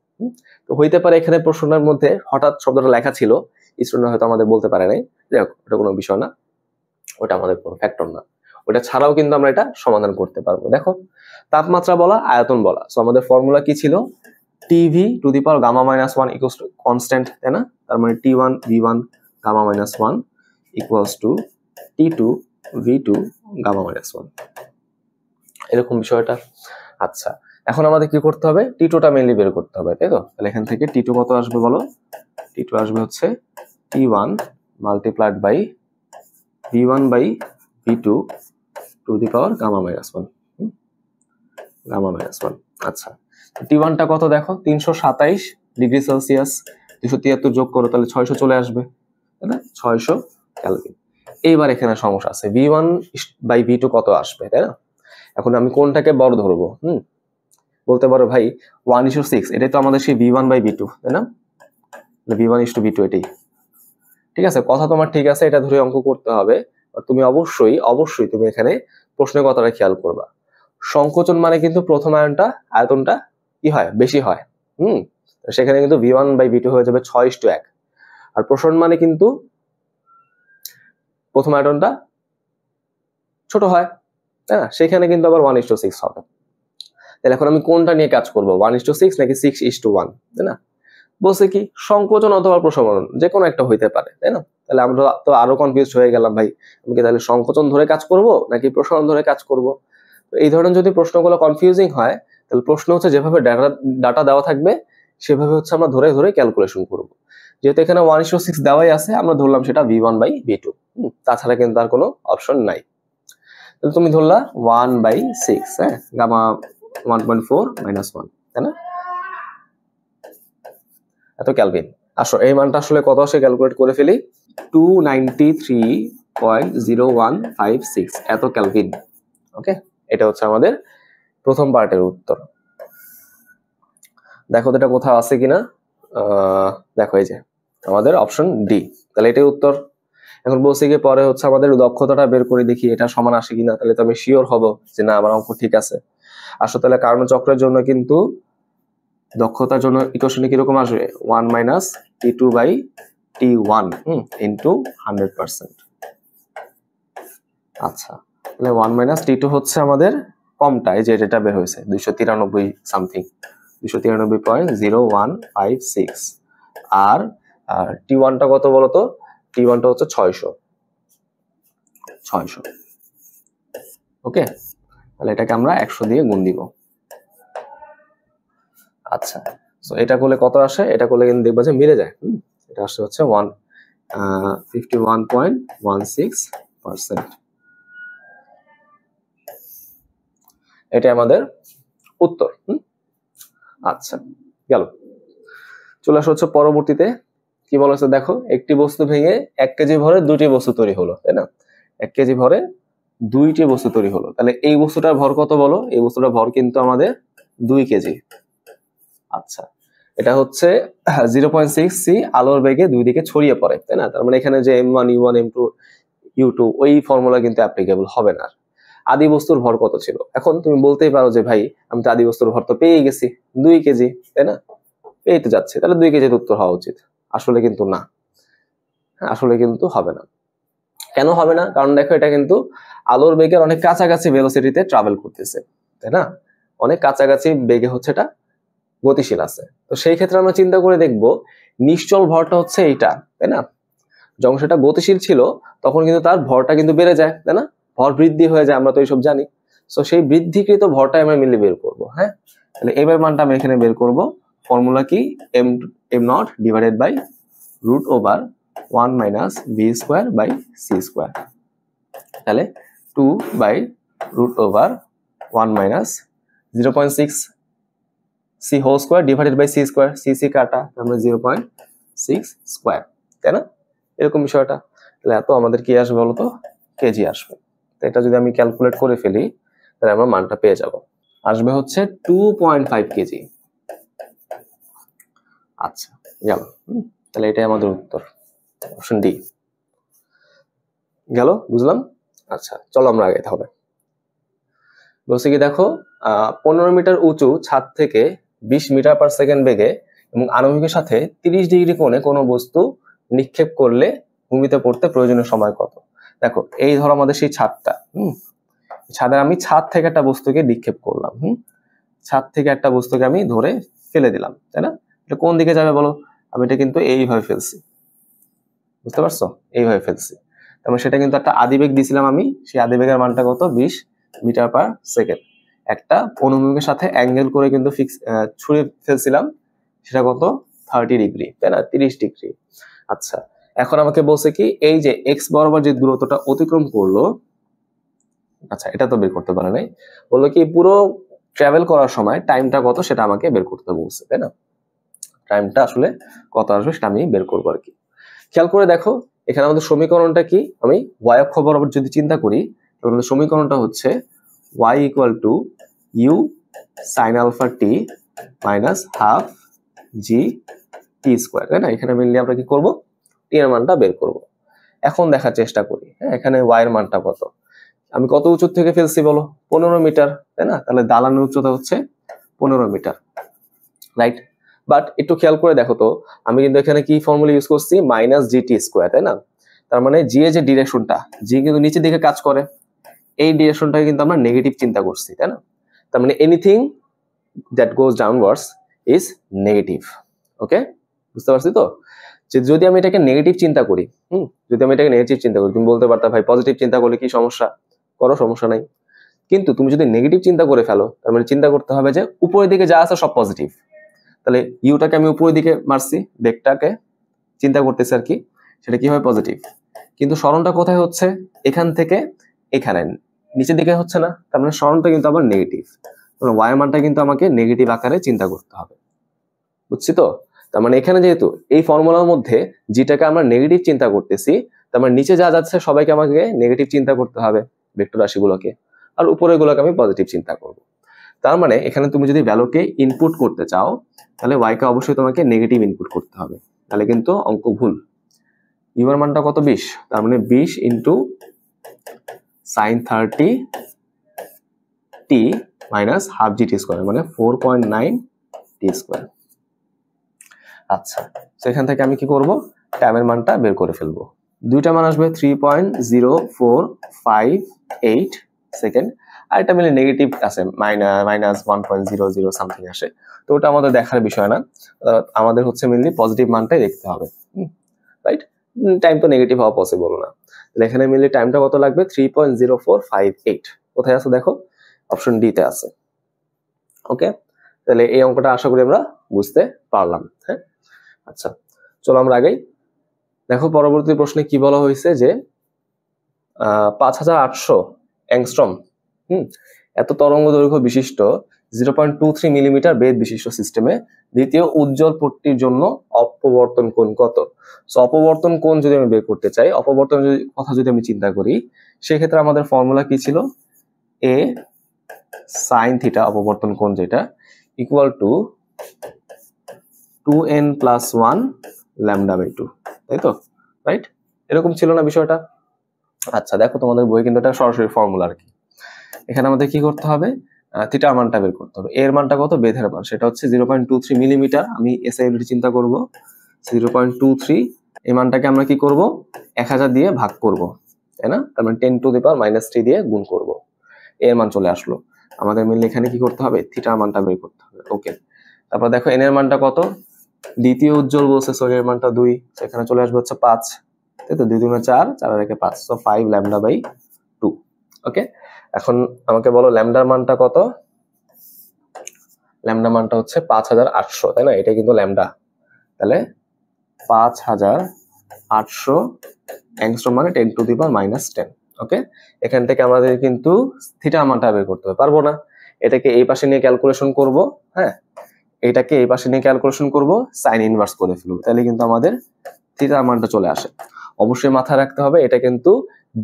তো হইতে পারে এখানে প্রশ্নটার মধ্যে হঠাৎ শব্দটা লেখা ছিল, স্টুডেন্ট হয়তো আমাদের বলতে পারে নাই। যাই হোক, ওটা কোনো বিষয় না, ওটা আমাদের কোনো ফ্যাক্টর না। ওটা ছাড়াও কিন্তু আমরা এটা সমাধান করতে পারবো। দেখো তাপমাত্রা বলা, আয়তন বলা, সো আমাদের ফর্মুলা কি ছিল, T V to the power gamma minus 1 equals to constant, তাই না? তার মানে T1 V1 gamma minus 1 equals to T2 V2 gamma minus 1, এরকম বিষয়টা। আচ্ছা, এখন আমাদের কি করতে হবে, T2টা মেইনলি বের করতে হবে, তাই তো? তাহলে এখান থেকে T2 কত আসবে বলো, T2 আসবে হচ্ছে T1 multiplied by V1 by V2 to the power gamma minus 1, gamma minus 1। আচ্ছা, T1টা কত দেখো, 327 ডিগ্রি সেলসিয়াস, 273 যোগ করো তাহলে 600 চলে আসবে, তাই না? 600 ক্যালভিন। এইবার এখানে সমস্যা আছে, v1/v2 কত আসবে, তাই না? এখন আমি কোনটাকে বড় ধরবো? বলতে পারো ভাই 1:6, এটাই তো আমাদের সেই v1/v2, তাই না? v1:v2 এটাই ঠিক আছে। কথা তোমার ঠিক আছে, এটা ধরে অঙ্ক করতে হবে। আর তুমি অবশ্যই তুমি এখানে প্রশ্নের কথাটা খেয়াল করবা। সংকোচন মানে কিন্তু প্রথম আয়তনটা কি হয়, বেশি হয়। সেখানে কিন্তু v1/v2 হয়ে যাবে 6:1। আর প্রসারণ মানে কিন্তু প্রথম আয়তনটা ছোট হয়, তাই না? সেখানে কিন্তু আবার 1:6 হবে। তাহলে এখন আমি কোনটা নিয়ে কাজ করবো, 1:6 নাকি 6:1, তাই না? বলছে কি সংকোচন অথবা প্রসারণ যে কোনো একটা হইতে পারে, তাই না? তাহলে আমরা তো আরো কনফিউজ হয়ে গেলাম ভাই, আমি কি তাহলে সংকোচন ধরে কাজ করব নাকি প্রসারণ ধরে কাজ করব? এই ধরনের যদি প্রশ্নগুলো কনফিউজিং হয়, তাহলে প্রশ্ন হচ্ছে যেভাবে ডাটা দেওয়া থাকবে সেভাবে হচ্ছে আমরা ধরে ধরে ক্যালকুলেশন করব। যেহেতু এখানে 1:6 দেওয়াই আছে, আমরা ধরলাম সেটা v1/v2, তাছাড়া কিন্তু আর কোনো অপশন নাই। তাহলে তুমি ধরলা 1/6, হ্যাঁ, গামা 1.4 - 1, তাই না? এত ক্যালভিন। আসলে এই মানটা আসলে কত আসে ক্যালকুলেট করে ফেলি, 293.0156 এত ক্যালভিন। ওকে, এটা হচ্ছে আমাদের প্রথম পার্টের উত্তর। দেখো তো এটা কোথাও আছে কিনা, দেখো এই যে আমাদের অপশন ডি, তাহলে এটাই উত্তর। এখন বলছি কি পরে হচ্ছে আমাদের দক্ষতাটা বের করে দেখি এটা সমান আসে কিনা, তাহলে তো আমি শিওর হব যে না আমার অঙ্ক ঠিক আছে। আসলে তাহলে কার্নো চক্রের জন্য কিন্তু দক্ষতার জন্য ইকুয়েশনে কিরকম আসবে, 1 - T2/T1 ইন্টু 100%। আচ্ছা, তাহলে 1 - T2 হচ্ছে আমাদের কমটা, এই যে এটা বের হয়েছে 293 সামথিং, 293.0156। আর T1টা কত বলতো, T1টা হচ্ছে 600। ওকে, তাহলে এটাকে আমরা 100 দিয়ে গুণ দিব। আচ্ছা, সো এটা করলে কত আসে, এটা করলে কিন্তু দেখবা যে মিলে যায়। এটা আসছে হচ্ছে 51.16%। এটা আমাদের উত্তর। আচ্ছা, গেল। চলে আসা হচ্ছে পরবর্তীতে কি বলেছে দেখো, একটি বস্তু ভেঙে 1 কেজি ভরে 2টি বস্তু তৈরি হলো, তাই না? 1 কেজি ভরে 2টি বস্তু তৈরি হলো, তাহলে এই বস্তুটার ভর কত বলো? এই বস্তুটার ভর কিন্তু আমাদের 2 কেজি। আচ্ছা, এটা হচ্ছে 0.6 c আলোর বেগে দুই দিকে ছড়িয়ে পড়ে, তাই না? তার মানে এখানে যে m1 u1 m2 u2 ওই ফর্মুলা কিন্তু অ্যাপ্লিকেবল হবে না। আদি বস্তুর ভর কত ছিল? এখন তুমি বলতেই পারো যে ভাই আমি তো আদি বস্তুর ভর তো পেয়ে গেছি 2 কেজি, তাই না? পেয়ে তো যাচ্ছে, তাহলে 2 কেজির উত্তর হওয়া উচিত। আসলে কিন্তু না, আসলে কিন্তু হবে না। কেন হবে না? কারণ দেখো এটা কিন্তু আলোর বেগের অনেক কাছাকাছি ভেলোসিটিতে ট্রাভেল করতেছে, তাই না? অনেক কাছাকাছি বেগে হচ্ছে এটা গতিশীল আছে। তো সেই ক্ষেত্রে আমরা চিন্তা করে দেখব নিশ্চল ভরটা হচ্ছে এইটা, তাই না? যখন সেটা গতিশীল ছিল তখন কিন্তু তার ভরটা কিন্তু বেড়ে যায়, তাই না? ভর বৃদ্ধি হয়ে যায়, আমরা তো এইসব জানি। সো সেই বৃদ্ধিকৃত ভরটা আমরা মিলে বের করব। হ্যাঁ, তাহলে এবার মানটা আমি এখানে বের করব। ফর্মুলা কি, m0 ডিভাইডেড বাই √1 - v²/c²। তাহলে 2/√1 - 0.6 c whole square divided by C square, C কাটা, আমরা 0.6 স্কোয়ার, তাই না? এরকম বিষয়টা। তাহলে এত আমাদের কি আসবে বলতো, কেজি আসবে। তো এটা যদি আমি ক্যালকুলেট করে ফেলি তাহলে আমরা মানটা পেয়ে যাব, আসবে হচ্ছে 2.5 কেজি। আচ্ছা, গেল। তাহলে এটাই আমাদের উত্তর, অপশন ডি। গেল, বুঝলাম। আচ্ছা, চলো আমরা আগে হবে। বলছে কি দেখো 15 মিটার উঁচু ছাদ থেকে 20 মিটার পার সেকেন্ড বেগে এবং আণবিকের সাথে 30 ডিগ্রি কোণে কোনো বস্তু নিক্ষেপ করলে ভূমিতে পড়তে প্রয়োজনীয় সময় কত? দেখো এই ধরো আমাদের সেই ছাদটা, ছাদে আমি ছাদ থেকে একটা বস্তুকে নিক্ষেপ করলাম, ছাদ থেকে একটা বস্তুকে আমি ধরে ফেলে দিলাম, তাই না? এটা কোন দিকে যাবে বলো? আমি এটা কিন্তু এইভাবে ফেলছি, বুঝতে পারছো? এইভাবে ফেলছি, তারপরে সেটা কিন্তু একটা আদিবেগ দিয়েছিলাম আমি, সেই আদিবেগের মানটা কত, 20 মিটার পার সেকেন্ড। একটা অনুভূমিকের সাথে অ্যাঙ্গেল করে কিন্তু ছুঁড়ে ফেলছিলাম, সেটা কত, 30 ডিগ্রি, তাই না? 30 ডিগ্রি। আচ্ছা, এখন আমাকে বলছে কি এই যে এক্স বরাবর যে দূরত্বটা অতিক্রম করলো, আচ্ছা এটা তো বের করতে পারে নাই, বললো কি পুরো ট্রাভেল করার সময় টাইমটা কত সেটা আমাকে বের করতে বলছে, তাই না? টাইমটা আসলে কত আসবে সেটা আমি বের করবো আর কি। খেয়াল করে দেখো এখানে আমাদের সমীকরণটা কি, আমি y অক্ষ বরাবর যদি চিন্তা করি তাহলে আমাদের সমীকরণটা হচ্ছে y equal to U sine alpha T minus half G T square, তাই না? এখানে মেনলি আমরা কি করব, টি এর মানটা বের করব। এখন দেখার চেষ্টা করি, হ্যাঁ, এখানে y এর মানটা কত, আমি কত উঁচু থেকে ফেলছি বলো, 15 মিটার, তাই না? তাহলে দালানের উচ্চতা হচ্ছে 15 মিটার, রাইট? বাট একটু খেয়াল করে দেখো তো, আমি কিন্তু এখানে কি ফর্মুলা ইউজ করছি, মাইনাস জি টি স্কোয়ার, তাই না? তার মানে জি এর যে ডিরেকশনটা, জি কিন্তু নিচের দিকে কাজ করে, এই ডিরেকশনটাকে কিন্তু আমরা নেগেটিভ চিন্তা করছি, তাই না? তার মানে anything that goes downwards is negative. Okay, বুঝতে পারছি তো? যে যদি আমি এটাকে নেগেটিভ চিন্তা করি, যদি আমি এটাকে নেগেটিভ চিন্তা করি, তুমি বলতে পারতা ভাই পজিটিভ চিন্তা করলে কি সমস্যা, করো, সমস্যা নাই। কিন্তু তুমি যদি নেগেটিভ চিন্তা করে ফেলো, তার মানে চিন্তা করতে হবে যে উপরের দিকে যা আছে সব পজিটিভ। তাহলে ইউটাকে আমি উপরের দিকে মারছি, বেগটাকে চিন্তা করতেছি আর কি, সেটা কি হয়, পজিটিভ। কিন্তু সরণটা কোথায় হচ্ছে, এখান থেকে এখানে, নিচের দিকে হচ্ছে না, তার মানে সরণটা কিন্তু আবার নেগেটিভ। ওয়াই মানটা কিন্তু আমাকে নেগেটিভ আকারে চিন্তা করতে হবে, বুঝছি তো? তার মানে এখানে যেহেতু এই ফর্মুলার মধ্যে যেটাকে আমরা নেগেটিভ চিন্তা করতেছি, তার মানে নিচে যা যাচ্ছে সবাইকে আমাকে নেগেটিভ চিন্তা করতে হবে, ভেক্টর রাশিগুলোকে, আর উপরের গুলোকে আমি পজিটিভ চিন্তা করব। তার মানে এখানে তুমি যদি ভ্যালুকে ইনপুট করতে চাও, তাহলে y কে অবশ্যই তোমাকে নেগেটিভ ইনপুট করতে হবে, তাহলে কিন্তু অঙ্ক ভুল। ইউ এর মানটা কত, 20, তার মানে 20 ইন্টু সাইন 30 টি minus half G T square, মানে 4.9 টি স্কোয়ার। আচ্ছা, তো এখান থেকে আমি কি করব, টাইমের মানটা বের করে ফেলবো। দুইটা মান আসবে 3.0458 সেকেন্ড, আর এটা মিলে নেগেটিভ আছে, মাইনাস 1.00 সামথিং আসে, তো ওটা আমাদের দেখার বিষয় না, আমাদের হচ্ছে মেনলি পজিটিভ মানটাই দেখতে হবে, রাইট? টাইম তো নেগেটিভ হওয়া পসিবল না, তাহলে এখানে মেনলি টাইমটা কত লাগবে, 3.0458। কোথায় আছে দেখো, অপশন ডি তে আছে। ওকে, তাহলে এই অঙ্কটা আশা করি আমরা বুঝতে পারলাম। হ্যাঁ, আচ্ছা, চলো আমরা আগেই দেখো পরবর্তী প্রশ্নে কি বলা হয়েছে, যে 5800 অ্যাংস্ট্রম এত তরঙ্গ দৈর্ঘ্য বিশিষ্ট 0.23 মিলিমিটার বেধ বিশিষ্ট সিস্টেমে দ্বিতীয় উজ্জ্বল পট্টির জন্য অপবর্তন কোণ কত? সো অপবর্তন কোণ যদি আমি বের করতে চাই, অপবর্তন কথা যদি আমি চিন্তা করি, সেক্ষেত্রে আমাদের ফর্মুলা কি ছিল, এ সাইন থিটা, অপবর্তন কোণ যেটা, ইকুয়াল টু 2n+1 λ/2, তাই তো? রাইট, এরকম ছিল না বিষয়টা? আচ্ছা, দেখো তোমাদের বই কিন্তু এটা সরাসরি ফর্মুলা আর কি। এখানে আমাদের কি করতে হবে, থিটার মানটা বের করতে হবে। এর মানটা কত, বেধের মান, সেটা হচ্ছে 0.23 মিলিমিটার। আমি এসআই ইউনিট চিন্তা করব, 0.23, এই মানটাকে আমরা কি করব, 1000 দিয়ে ভাগ করব, তাই না? তার মানে 10⁻³ দিয়ে গুণ করব, এর মান চলে আসলো। আমাদের মিললে এখানে কি করতে হবে, থিটার মানটা বের করতে হবে। ওকে, তারপর দেখো এন এর মানটা কত, দ্বিতীয় উজ্জ্বল বলছে, সরি এর মানটা 2, সেখানে চলে আসবে হচ্ছে 5, তাই তো? 2 × 4, 4 আর 5, সো 5 λ/2। ওকে, এখন আমাকে বলো ল্যামডার মানটা কত, ল্যামডা মানটা হচ্ছে 5800, তাই না? এটা কিন্তু ল্যামডা, তাহলে 5800 অ্যাংস্ট্রম মানে 10⁻⁻10। ওকে, এখান থেকে আমাদের কিন্তু থিটার মানটা বের করতে হবে, পারবো না? এটাকে এই পাশে নিয়ে ক্যালকুলেশন করব, হ্যাঁ, এটাকে এই পাশে নিয়ে ক্যালকুলেশন করব, সাইন ইনভার্স করে ফেলবো, তাহলে কিন্তু আমাদের থিটার মানটা চলে আসে। অবশ্যই মাথায় রাখতে হবে এটা কিন্তু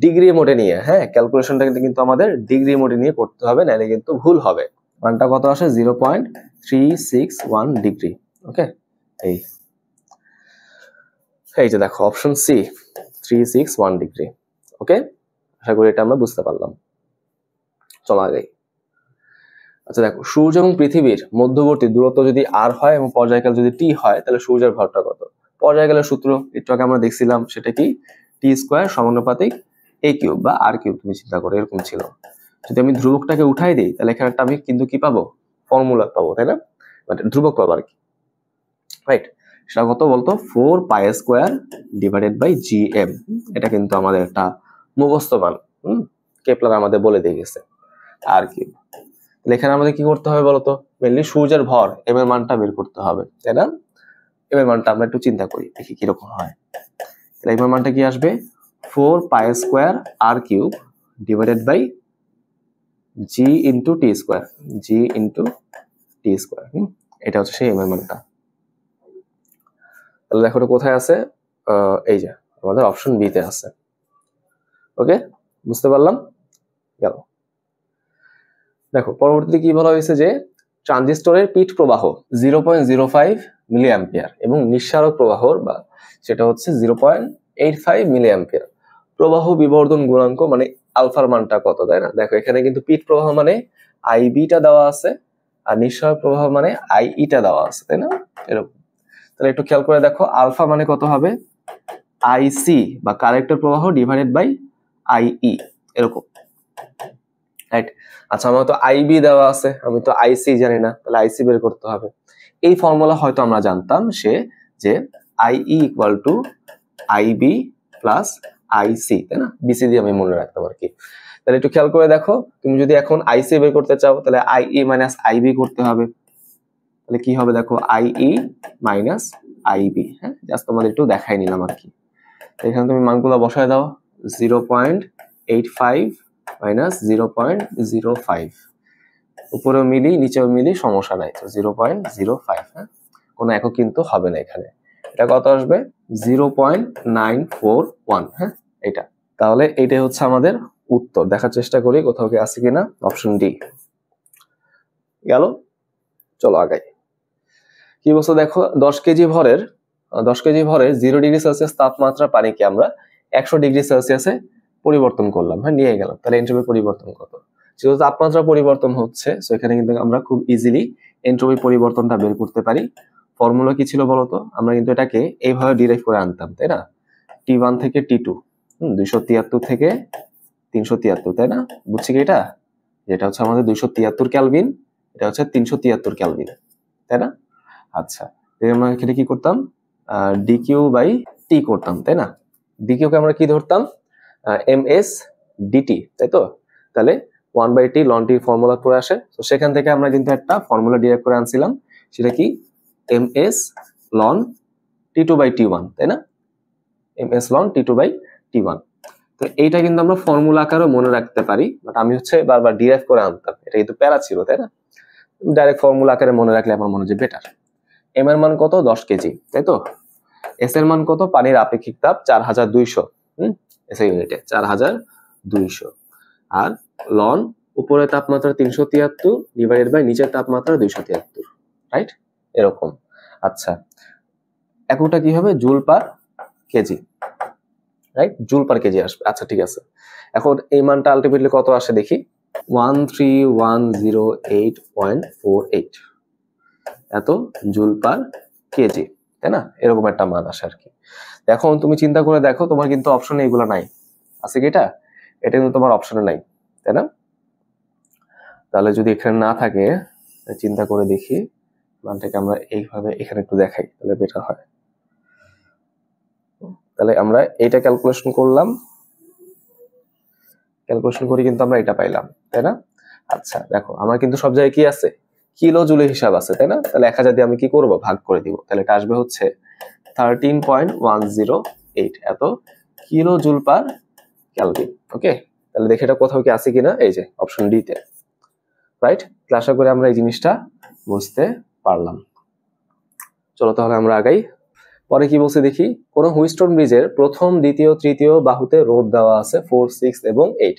ডিগ্রি মোডে নিয়ে, হ্যাঁ, ক্যালকুলেশনটা কিন্তু আমাদের ডিগ্রি মোডে নিয়ে করতে হবে, নাহলে কিন্তু ভুল হবে। মানটা কত আসে, 0.361 ডিগ্রি। ওকে, এই যে দেখো অপশন সি, 361 ডিগ্রি। ওকে, আশা করি এটা আমরা বুঝতে পারলাম। চলো আগে। আচ্ছা দেখো, সূর্য এবং পৃথিবীর মধ্যবর্তী দূরত্ব যদি আর হয় এবং পর্যায়কাল যদি টি হয়, তাহলে সূর্যের ভরটা কত? পর্যায়কালের সূত্র একটু আগে আমরা দেখছিলাম, সেটা কি, টি স্কোয়ার সমানুপাতিক এ কিউব বা আর কিউব, তুমি চিন্তা করো এরকম ছিল। যদি আমি ধ্রুবকটাকে উঠাই দিই, তাহলে এখানে আমি কিন্তু কি পাবো, ফর্মুলা পাবো, তাই না? মানে ধ্রুবক পাবো আর কি, রাইট? সেটা কত বলতো, 4π² / gm। এটা কিন্তু আমাদের একটা মুখস্থ মান, কেপলার আমাদের বলে দিয়ে গেছে, আর কিউব। তাহলে এখানে আমাদের কি করতে হবে বলতো, মেনলি সূর্যের ভর এম এর মানটা বের করতে হবে, তাই না? এম এর মানটা আমরা একটু চিন্তা করি, দেখি কিরকম হয়। তাহলে এম এর মানটা কি আসবে, 4π² r³ / g × t², এটা হচ্ছে সেই এম এর মানটা। তাহলে দেখো এটা কোথায় আছে, এই যে আমাদের অপশন বি তে আছে। ওকে, বুঝতে পারলাম? গেল। দেখো পরবর্তীতে কি বলা হয়েছে যে ট্রানজিস্টরের পিট প্রবাহ 0.05 মিলি অ্যাম্পিয়ার এবং নিঃসারক প্রবাহর বা সেটা হচ্ছে 0.85 মিলি অ্যাম্পিয়ার। প্রবাহ বিবর্ধন গুণাঙ্ক মানে আলফার মানটা কত, তাই না? দেখো এখানে কিন্তু পিট প্রবাহ মানে আইবিটা দেওয়া আছে আর নিঃসারক প্রবাহ মানে আইইটা দেওয়া আছে, তাই না? এরকম। তাহলে একটু খেয়াল করে দেখো আলফা মানে কত হবে, আইসি বা কালেক্টর প্রবাহ ডিভাইডেড বাই আইই, এরকম, রাইট? আচ্ছা আমার তো আইবি দেওয়া আছে, আমি তো আইসি জানি না, তাহলে আইসি বের করতে হবে। এই ফর্মুলা হয়তো আমরা জানতাম যে IE equal to IB plus IC, তাই না? বিসি দিয়ে আমি মনে রাখতাম আর কি। তাহলে একটু খেয়াল করে দেখো, তুমি যদি এখন আইসি বের করতে চাও তাহলে আইই মাইনাস আইবি করতে হবে। তাহলে কি হবে দেখো, আইই মাইনাস আইবি। হ্যাঁ, জাস্ট তোমাদের একটু দেখাই নিলাম আর কি। এখানে তুমি মানগুলো বসায় দাও, 0.85 মাইনাস 0.05, উপরেও মিলি নিচেও মিলি, সমস্যা নাই। তো 0.05, হ্যাঁ, কোনো একক কিন্তু হবে না এখানে। এটা কত আসবে, 0.941, হ্যাঁ এটা। তাহলে এইটাই হচ্ছে আমাদের উত্তর। দেখার চেষ্টা করি কোথাও কি আছে কিনা। অপশন ডি গেল। চলো আগাই। কি বলছো দেখো, 10 কেজি ভরের 0 ডিগ্রি সেলসিয়াস তাপমাত্রা পানিকে আমরা 100 ডিগ্রি সেলসিয়াসে পরিবর্তন করলাম, হ্যাঁ নিয়ে গেলাম। তাহলে এন্ট্রপি পরিবর্তন কত? যেহেতু তাপমাত্রা পরিবর্তন হচ্ছে, সো এখানে কিন্তু আমরা খুব ইজিলি এন্ট্রপি পরিবর্তনটা বের করতে পারি। ফর্মুলা কি ছিল বলতো, আমরা কিন্তু এটাকে এইভাবে ডিরাইভ করে আনতাম, তাই না? T1 থেকে T2, 273 থেকে 373, তাই না? বুঝছি কি এটা? যেটা হচ্ছে আমাদের 273 কেলভিন, এটা হচ্ছে 373 কেলভিন, তাই না? আচ্ছা, আমরা এখানে কি করতাম, ডিকিউ বাই টি করতাম, তাই না? ডিকিউ কে আমরা কি ধরতাম, এমএস ডিটি, তাই তো? তাহলে 1/t লন টি ফর্মুলা করে আসে। তো সেখান থেকে আমরা কিন্তু একটা ফর্মুলা ডিরাইভ করে আনছিলাম, সেটা কি, এমএস লন T2/T1, তাই না? এমএস লন T2/T1। তো এইটা কিন্তু আমরা ফর্মুলা আকারে মনে রাখতে পারি, বাট আমি হচ্ছে বারবার ডিরাইভ করে আনতাম, এটা কিন্তু প্যারা ছিল, তাই না? ডাইরেক্ট ফর্মুলা আকারে মনে রাখলে আমার মনে হয় বেটার। এম এর মান কত, 10 কেজি, তাই তো? এস এর মান কত, পানির আপেক্ষিক তাপ 4200, এসআই ইউনিটে 4200, আর লন উপরের তাপমাত্রা 373 ডিভাইডেড বাই নিচের তাপমাত্রা 273, রাইট? এরকম। আচ্ছা, এককটা কি হবে, joule per KG, right? Joule per KG আসবে। আচ্ছা ঠিক আছে, এখন এই মানটা আলটিমেটলি কত আসে দেখি, 13108.48, এত জুল পার কেজি, তাই না? এরকম একটা মান আসে আর কি। এখন তুমি চিন্তা করে দেখো, তোমার কিন্তু অপশনে এগুলো নাই, আছে কি এটা? এটা কিন্তু তোমার অপশনে নাই, তাই না? তাহলে যদি এখানে না থাকে, চিন্তা করে দেখি মানটাকে আমরা এইভাবে এখানে একটু দেখাই, তাহলে বেটার হয়। তাহলে আমরা এইটা ক্যালকুলেশন করলাম, ক্যালকুলেশন করে কিন্তু আমরা এটা পাইলাম, তাই না? আচ্ছা দেখো, আমার কিন্তু সব জায়গায় কি আছে, কিলো জুলের হিসাব আছে, তাই না? তাহলে 1000 দিয়ে আমি কি করব, ভাগ করে দিব। তাহলে এটা আসবে হচ্ছে 13.108, এত কিলো জুল পার কেলভিন। ওকে, তাহলে দেখে এটা কোথাও কি আছে কিনা, এই যে অপশন ডি তে, রাইট? আশা করি আমরা এই জিনিসটা বুঝতে পারলাম। চলো তাহলে আমরা আগাই। পরে কি বলছে দেখি, কোন হুইস্টন ব্রিজের প্রথম, দ্বিতীয়, তৃতীয় বাহুতে রোধ দেওয়া আছে 4, 6 এবং 8,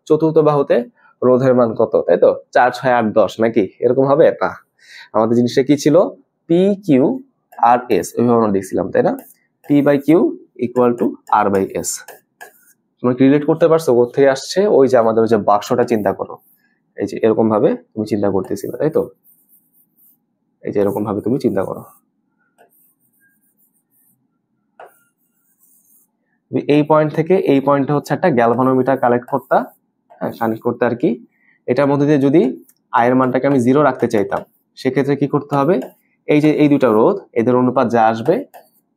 চতুর্থ বাহুতে রোধের মান কত, তাই তো? 4, 6, 8, 10 নাকি এরকম হবে না? আমাদের জিনিসটা কি ছিল, পি কিউ আর এস, ওইভাবে আমরা দেখছিলাম, তাই না? P by Q equal to R by S. তোমরা রিলেট করতে পারছো কোথেকে আসছে? ওই যে আমাদের ওই যে বাক্সটা চিন্তা করো, এই যে এরকম ভাবে তুমি চিন্তা করতেছিলে, তাই তো? এই যে এরকম ভাবে তুমি চিন্তা করো, এই পয়েন্ট থেকে এই পয়েন্টে হচ্ছে একটা গ্যালভানোমিটার কালেক্ট করতে, হ্যাঁ কানেক্ট করতে আর কি। এটার মধ্যে দিয়ে যদি আয়ের মানটাকে আমি 0 রাখতে চাইতাম, সেক্ষেত্রে কি করতে হবে, এই যে এই দুটা রোধ, এদের অনুপাত যা আসবে,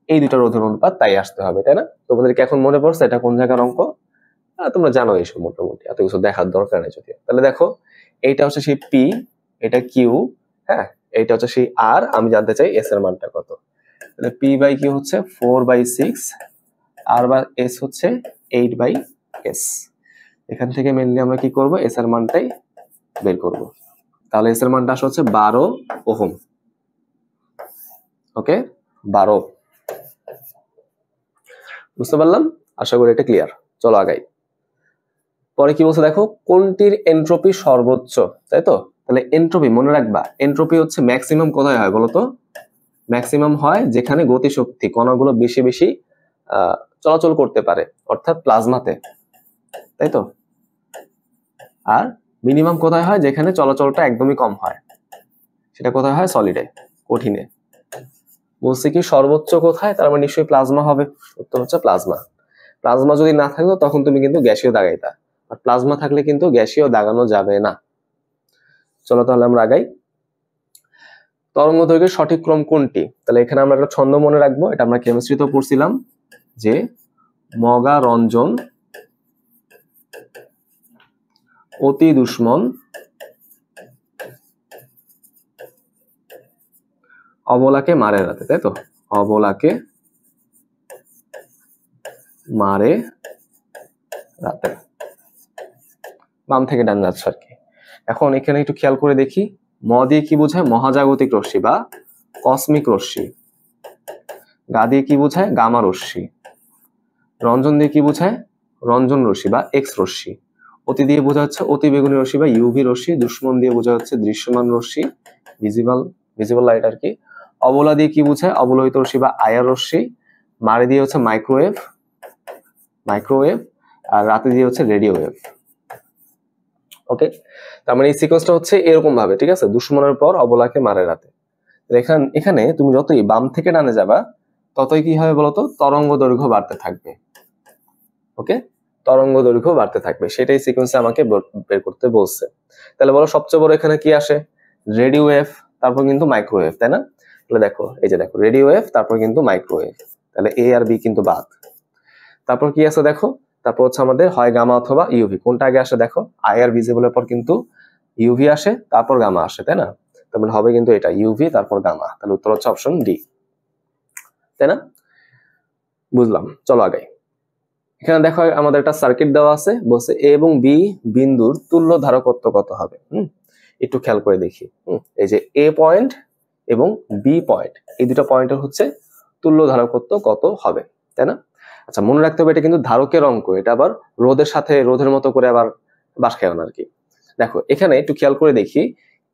এই দুটা রোধের অনুপাত তাই আসতে হবে, তাই না? তোমাদেরকে এখন মনে পড়ছে এটা কোন জায়গার অঙ্ক? তোমরা জানো এইসব মোটামুটি, এত কিছু দেখার দরকার নেই যদিও। তাহলে দেখো, এইটা হচ্ছে সেই পি, এটা কিউ, হ্যাঁ এইটা হচ্ছে সেই আর, আমি জানতে চাই এস এর মানটা কত। তাহলে পি বাই কিউ হচ্ছে 4/6, আর বা এস হচ্ছে 8/s। এখান থেকে মেনলি আমরা কি করব, এস এর মানটাই বের করব। তাহলে এস এর মানটা আসলে হচ্ছে 12 ওহম। ওকে, 12। বুঝতে পারলাম? আশা করি এটা ক্লিয়ার। চলো আগাই। পরে কি বলছে দেখো, কোনটির এন্ট্রপি সর্বোচ্চ, তাই তো? তাহলে এন্ট্রপি মনে রাখবা, এন্ট্রপি হচ্ছে ম্যাক্সিমাম কোথায় হয় বলতো? ম্যাক্সিমাম হয় যেখানে গতিশক্তি, কণাগুলো বেশি বেশি চলাচল করতে পারে, অর্থাৎ প্লাজমাতে, তাই তো? আর মিনিমাম কোথায় হয়? যেখানে চলাচলটা একদমই কম হয়, সেটা কোথায় হয়? সলিডে, কঠিনে। বলছে কি সর্বোচ্চ কোথায়, তার মানে নিশ্চয়ই প্লাজমা হবে। উত্তর হচ্ছে প্লাজমা। প্লাজমা যদি না থাকতো তখন তুমি কিন্তু গ্যাসীয় দাগাইতা, আর প্লাজমা থাকলে কিন্তু গ্যাসীয় দাগানো যাবে না। চলো তাহলে আমরা আগাই। তরঙ্গ দৈর্ঘ্যের সঠিক ক্রম কোনটি? তাহলে এখানে আমরা একটা ছন্দ মনে রাখবো, এটা আমরা কেমিস্ট্রিতেও পড়ছিলাম, যে মগা রঞ্জন অতি দুশ্মন অবলাকে মারে রাতে, তাই তো? অবলাকে মারে রাতে, বাম থেকে ডান যাচ্ছে আর কি। এখন এখানে একটু খেয়াল করে দেখি, ম দিয়ে কি বোঝায়? মহাজাগতিক রশ্মি বা কসমিক রশ্মি। গা দিয়ে কি বোঝায়? গামা রশ্মি। রঞ্জন দিয়ে কি বোঝায়? রঞ্জন রশ্মি বা এক্স রশ্মি। অতি দিয়ে বোঝা হচ্ছে অতি বেগুনি রশ্মি বা ইউভি রশ্মি। দুশ্মন দিয়ে বোঝা হচ্ছে দৃশ্যমান রশ্মি, ভিজিবল লাইট আর কি। অবলা দিয়ে কি বোঝায়? অবলোহিত রশ্মি বা আয়ার রশ্মি। মারে দিয়ে হচ্ছে মাইক্রোওয়েভ। আর রাতে দিয়ে হচ্ছে রেডিও ওয়েভ। ওকে, তার মানে এই সিকোয়েন্সটা হচ্ছে এরকম ভাবে, ঠিক আছে? দুশ্মনের পর অবলাকে মারে রাতে। এখানে তুমি যতই বাম থেকে ডানে যাবা ততই কি হবে বলতো? তরঙ্গ দৈর্ঘ্য বাড়তে থাকবে। ওকে, তরঙ্গ দৈর্ঘ্য বাড়তে থাকবে, সেটাই সিকোয়েন্সে আমাকে বের করতে বলছে। তাহলে বলো সবচেয়ে বড় এখানে কি আসে? রেডিও ওয়েভ, তারপর কিন্তু মাইক্রোওয়েভ, তাই না? তাহলে দেখো, এই যে দেখো, রেডিও ওয়েভ, তারপর কিন্তু মাইক্রোওয়েভ। তাহলে এ আর বি কিন্তু বাদ। তারপর কি আছে দেখো, তারপর হচ্ছে আমাদের হয় গামা অথবা ইউভি। কোনটা আগে আসে দেখো? আই আর ভিজিবলের পর কিন্তু ইউভি আসে, তারপর গামা আসে, তাই না? তারপর হবে কিন্তু এটা ইউভি তারপর গামা। তাহলে উত্তর হচ্ছে অপশন ডি, তাই না? বুঝলাম, চলো আগাই। এখানে দেখো আমাদের একটা সার্কিট দেওয়া আছে, বলছে এ এবং বি বিন্দুর তুল্য ধারকত্ব কত হবে। একটু খেয়াল করে দেখি। এই যে এ পয়েন্ট এবং বি পয়েন্ট, এই দুটো পয়েন্টের হচ্ছে তুল্য ধারকত্ব কত হবে, তাই না? আচ্ছা, মনে রাখতে হবে এটা কিন্তু ধারকের অঙ্ক, এটা আবার রোধের সাথে রোধের মতো করে আবার বাস খেয়ে না আর কি। দেখো এখানে একটু খেয়াল করে দেখি,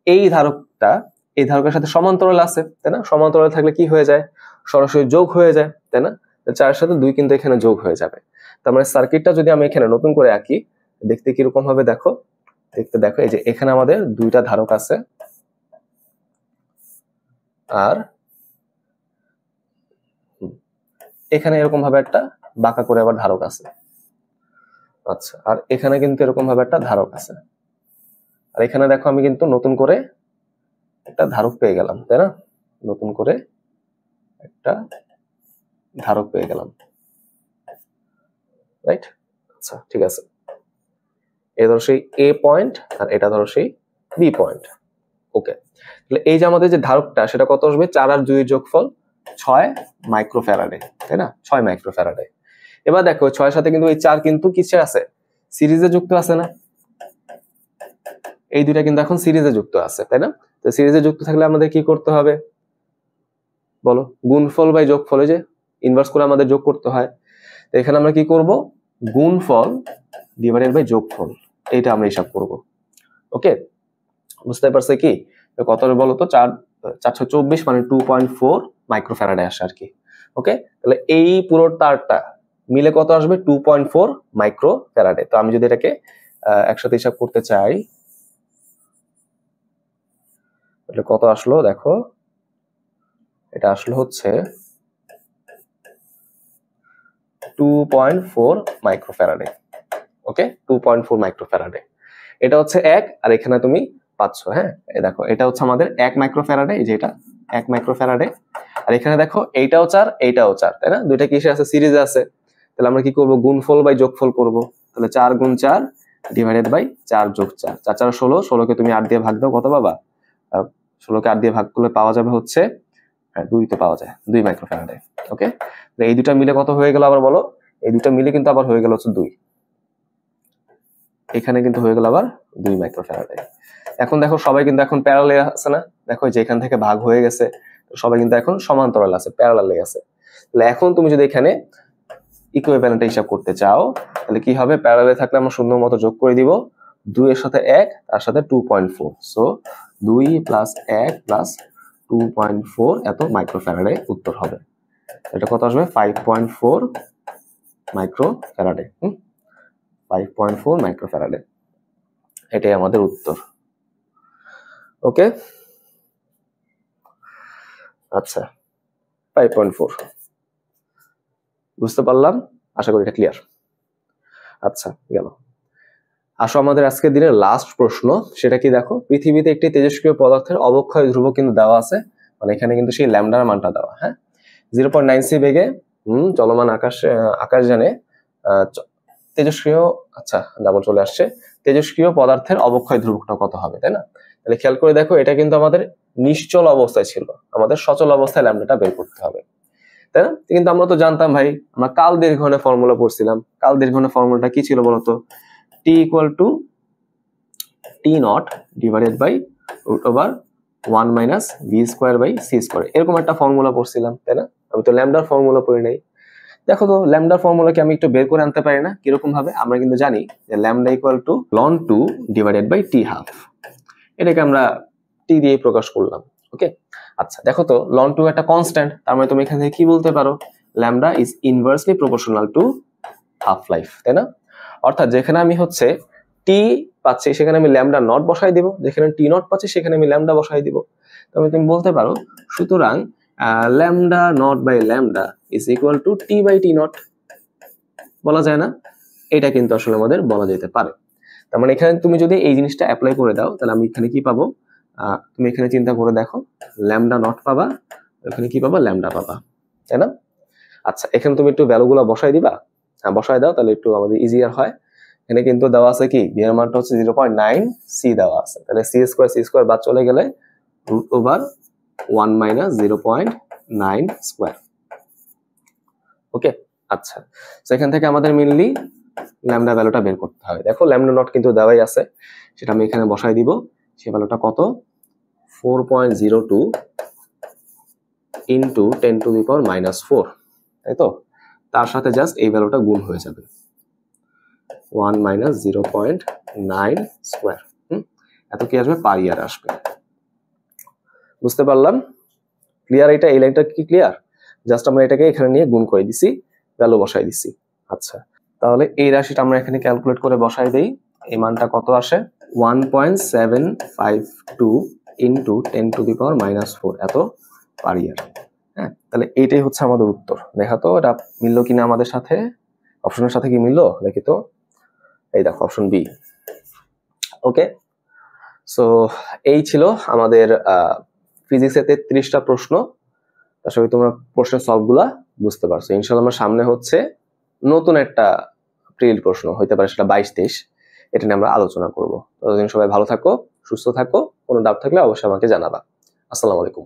এই ধারকটা এই ধারকের সাথে সমান্তরাল আছে, তাই না? সমান্তরাল থাকলে কি হয়ে যায়? সরাসরি যোগ হয়ে যায়, তাই না? 4 সাথে 2 কিন্তু এখানে যোগ হয়ে যাবে। তার মানে সার্কিটটা যদি আমি এখানে নতুন করে আঁকি, দেখতে কিরকম হবে দেখো। দেখো এই যে এখানে আমাদের দুইটা ধারক আছে, আর এখানে এরকম ভাবে একটা বাঁকা করে আবার ধারক আছে। আচ্ছা, আর এখানে কিন্তু এরকম ভাবে একটা ধারক আছে, আর এখানে দেখো আমি কিন্তু নতুন করে একটা ধারক পেয়ে গেলাম, তাই না? নতুন করে একটা ধারক পেয়ে গেলাম, রাইট? আচ্ছা, ঠিক আছে। এ ধরো সেই এ পয়েন্ট, আর এটা ধরো সেই বি পয়েন্ট। ওকে, তাহলে এই যে আমাদের যে ধারকটা, সেটা কত আসবে? 4 আর 2 এর যোগফল 6 মাইক্রোফ্যারাডে, তাই না? 6 মাইক্রোফ্যারাডে। এবার দেখো 6 সাথে কিন্তু এই 4 কিন্তু কিসে আছে? সিরিজে যুক্ত আছে না? এই দুইটা কিন্তু এখন সিরিজে যুক্ত আছে, তাই না? তো সিরিজে যুক্ত থাকলে আমাদের কি করতে হবে বলো? গুণফল বাই যোগফল, যে ইনভার্স করে আমাদের যোগ করতে হয়। তো এখানে আমরা কি করব? গুণফল ডিভাইডেড বাই যোগফল, এইটা আমরা হিসাব করব। ওকে, বুঝতে পারছে কি কত হবে বলো তো? 424 মানে 2.4 মাইক্রোফ্যারাডে আসে আর কি। ওকে, তাহলে এই পুরো তারটা মিলে কত আসবে? 2.4 মাইক্রোফ্যারাডে। তো আমি যদি এটাকে একসাথে হিসাব করতে চাই, তাহলে কত আসলো দেখো, এটা আসলো হচ্ছে 2.4 মাইক্রোফ্যারাডে। ওকে, 2.4 মাইক্রোফ্যারাডে। এটা হচ্ছে 1, আর এখানে তুমি পাচ্ছ, হ্যাঁ এই দেখো এটা হচ্ছে আমাদের 1 মাইক্রোফ্যারাডে, এই যে এটা 1 মাইক্রোফ্যারাডে। আর এখানে দেখো এইটাও 4 এইটাও 4, তাই না? দুইটা কিসে আছে? সিরিজে আছে। তাহলে আমরা কি করব? গুণফল বাই যোগফল করব। তাহলে 4 গুণ 4 ডিভাইডেড বাই 4 যোগ 4, 4 4 16, 16 কে তুমি 8 দিয়ে ভাগ দাও, কত পাবা? 16 কে 8 দিয়ে ভাগ করলে পাওয়া যাবে হচ্ছে 2 তো পাওয়া যায়, 2 মাইক্রোফ্যারাডে। ওকে, এই দুটা মিলে কত হয়ে গেল আবার বলো? এই দুটা মিলে কিন্তু আবার হয়ে গেল হচ্ছে 2, এখানে কিন্তু হয়ে গেল আবার 2 মাইক্রোফ্যারাডে। এখন দেখো সবাই কিন্তু এখন প্যারালালে আছে না? দেখো যে এখান থেকে ভাগ হয়ে গেছে, সবাই কিন্তু এখন সমান্তরাল আছে, প্যারালালে আছে। তাহলে এখন তুমি যদি এখানে ইকুইভ্যালেন্ট হিসাব করতে চাও তাহলে কি হবে, প্যারালালে থাকলে আমরা সুন্দর মতো যোগ করে দিব 2 এর সাথে 1 তার সাথে 2.4, সো 2 প্লাস 1 প্লাস 2.4 এত মাইক্রোফ্যারাডে উত্তর হবে। এটা কত আসবে 5.4 মাইক্রোফ্যারাডে। 5.4 মাইক্রোফ্যারাডে, এটাই আমাদের উত্তর। ওকে, আচ্ছা 5.4 বুঝতে পারলাম, আশা করি এটা ক্লিয়ার। আচ্ছা গেল, আসো আমাদের আজকের দিনের লাস্ট প্রশ্ন, সেটা কি দেখো, পৃথিবীতে একটি তেজস্ক্রিয় পদার্থের অবক্ষয় ধ্রুবক কিন্তু দেওয়া আছে, মানে এখানে কিন্তু সেই ল্যামডার মানটা দেওয়া। হ্যাঁ, 0.9c বেগে চলমান আকাশযানে তেজস্ক্রিয়, আচ্ছা ডাবল চলে আসছে, তেজস্ক্রিয় পদার্থের অবক্ষয় ধ্রুবকটা কত হবে, তাই না? তাহলে খেয়াল করে দেখো, এটা কিন্তু আমাদের নিশ্চল অবস্থায় ছিল, আমাদের সচল অবস্থায় ল্যামডাটা বের করতে হবে, তাই না? কিন্তু আমরা তো জানতাম ভাই, আমরা কাল দীর্ঘনের ফর্মুলা পড়ছিলাম। কাল দীর্ঘনের ফর্মুলাটা কি ছিল বলতো? t equal to t naught divided by root over 1 minus v square by c square, এরকম একটা ফর্মুলা পড়ছিলাম, তাই না? আমি তো ল্যামডার ফর্মুলা পড়ি নাই। দেখো তো ল্যামডার ফর্মুলাকে আমি একটু বের করে আনতে পারি না? কিরকম ভাবে? আমরা কিন্তু জানি যে lambda equal to ln 2 divided by t half, এটাকে আমরা t দিয়ে প্রকাশ করলাম। ওকে, আচ্ছা দেখো তো ln 2 একটা কনস্ট্যান্ট, তার মানে তুমি এখান থেকে কি বলতে পারো? Lambda is inversely proportional to half life, তাই না? অর্থাৎ যেখানে আমি হচ্ছে টি পাচ্ছি সেখানে আমি ল্যামডা নট বসাই দিব, যেখানে টি নট পাচ্ছি সেখানে আমি ল্যামডা বসাই দিব। তবে তুমি বলতে পারো সুতরাং lambda naught by lambda is equal to T by T naught, বলা যায় না? এটা কিন্তু আসলে আমাদের বলা যেতে পারে। তার মানে এখানে তুমি যদি এই জিনিসটা অ্যাপ্লাই করে দাও তাহলে আমি এখানে কি পাবো? তুমি এখানে চিন্তা করে দেখো, ল্যামডা নট পাবা, এখানে কি পাবা? ল্যামডা পাবা, তাই না? আচ্ছা এখানে তুমি একটু ভ্যালুগুলো বসাই দিবা, হ্যাঁ বসাই দাও, তাহলে একটু আমাদের ইজিয়ার হয়। এখানে কিন্তু দেওয়া আছে কি, বি এর মানটা হচ্ছে 0.9 সি দেওয়া আছে, তাহলে সি স্কোয়ার বাদ চলে গেলে রুট ওভার 1 মাইনাস 0.9 স্কোয়ার। ওকে, আচ্ছা সেখান থেকে আমাদের মেইনলি ল্যামডা ভ্যালুটা বের করতে হবে। দেখো ল্যামডা নট কিন্তু দেওয়াই আছে, সেটা আমি এখানে বসাই দিব। সেই ভ্যালুটা কত? 4.02 ইন্টু 10 টু দি পাওয়ার -4, তাই তো? তার সাথে জাস্ট এই ভ্যালুটা গুণ হয়ে যাবে, 1 মাইনাস 0.9 স্কোয়ার। এত কি আসবে? পার ইয়ার আসবে। বুঝতে পারলাম, ক্লিয়ার? এটা এই লাইনটা কি ক্লিয়ার? জাস্ট আমরা এটাকে এখানে নিয়ে গুণ করে দিছি, ভ্যালু বসাই দিছি। আচ্ছা তাহলে এই রাশিটা আমরা এখানে ক্যালকুলেট করে বসাই দেই। এই মানটা কত আসে? 1.752 ইন্টু 10 টু দি পাওয়ার -4 এত পার ইয়ার। হ্যাঁ, তাহলে এইটাই হচ্ছে আমাদের উত্তর। দেখা তো এটা মিললো কিনা আমাদের সাথে, অপশনের সাথে কি মিললো দেখি তো। এই দেখো অপশন বি। ওকে, সো এই ছিল আমাদের ফিজিক্সের 33টা প্রশ্ন। আশা করি তোমরা প্রশ্নের সলভগুলা বুঝতে পারছো। ইনশাআল্লাহ আমার সামনে হচ্ছে নতুন একটা প্রিলির প্রশ্ন, হইতে পারে সেটা 22-23, এটা নিয়ে আমরা আলোচনা করবো। ততদিন সবাই ভালো থাকো, সুস্থ থাকো, কোনো ডাউট থাকলে অবশ্যই আমাকে জানাবা। আসসালামু আলাইকুম।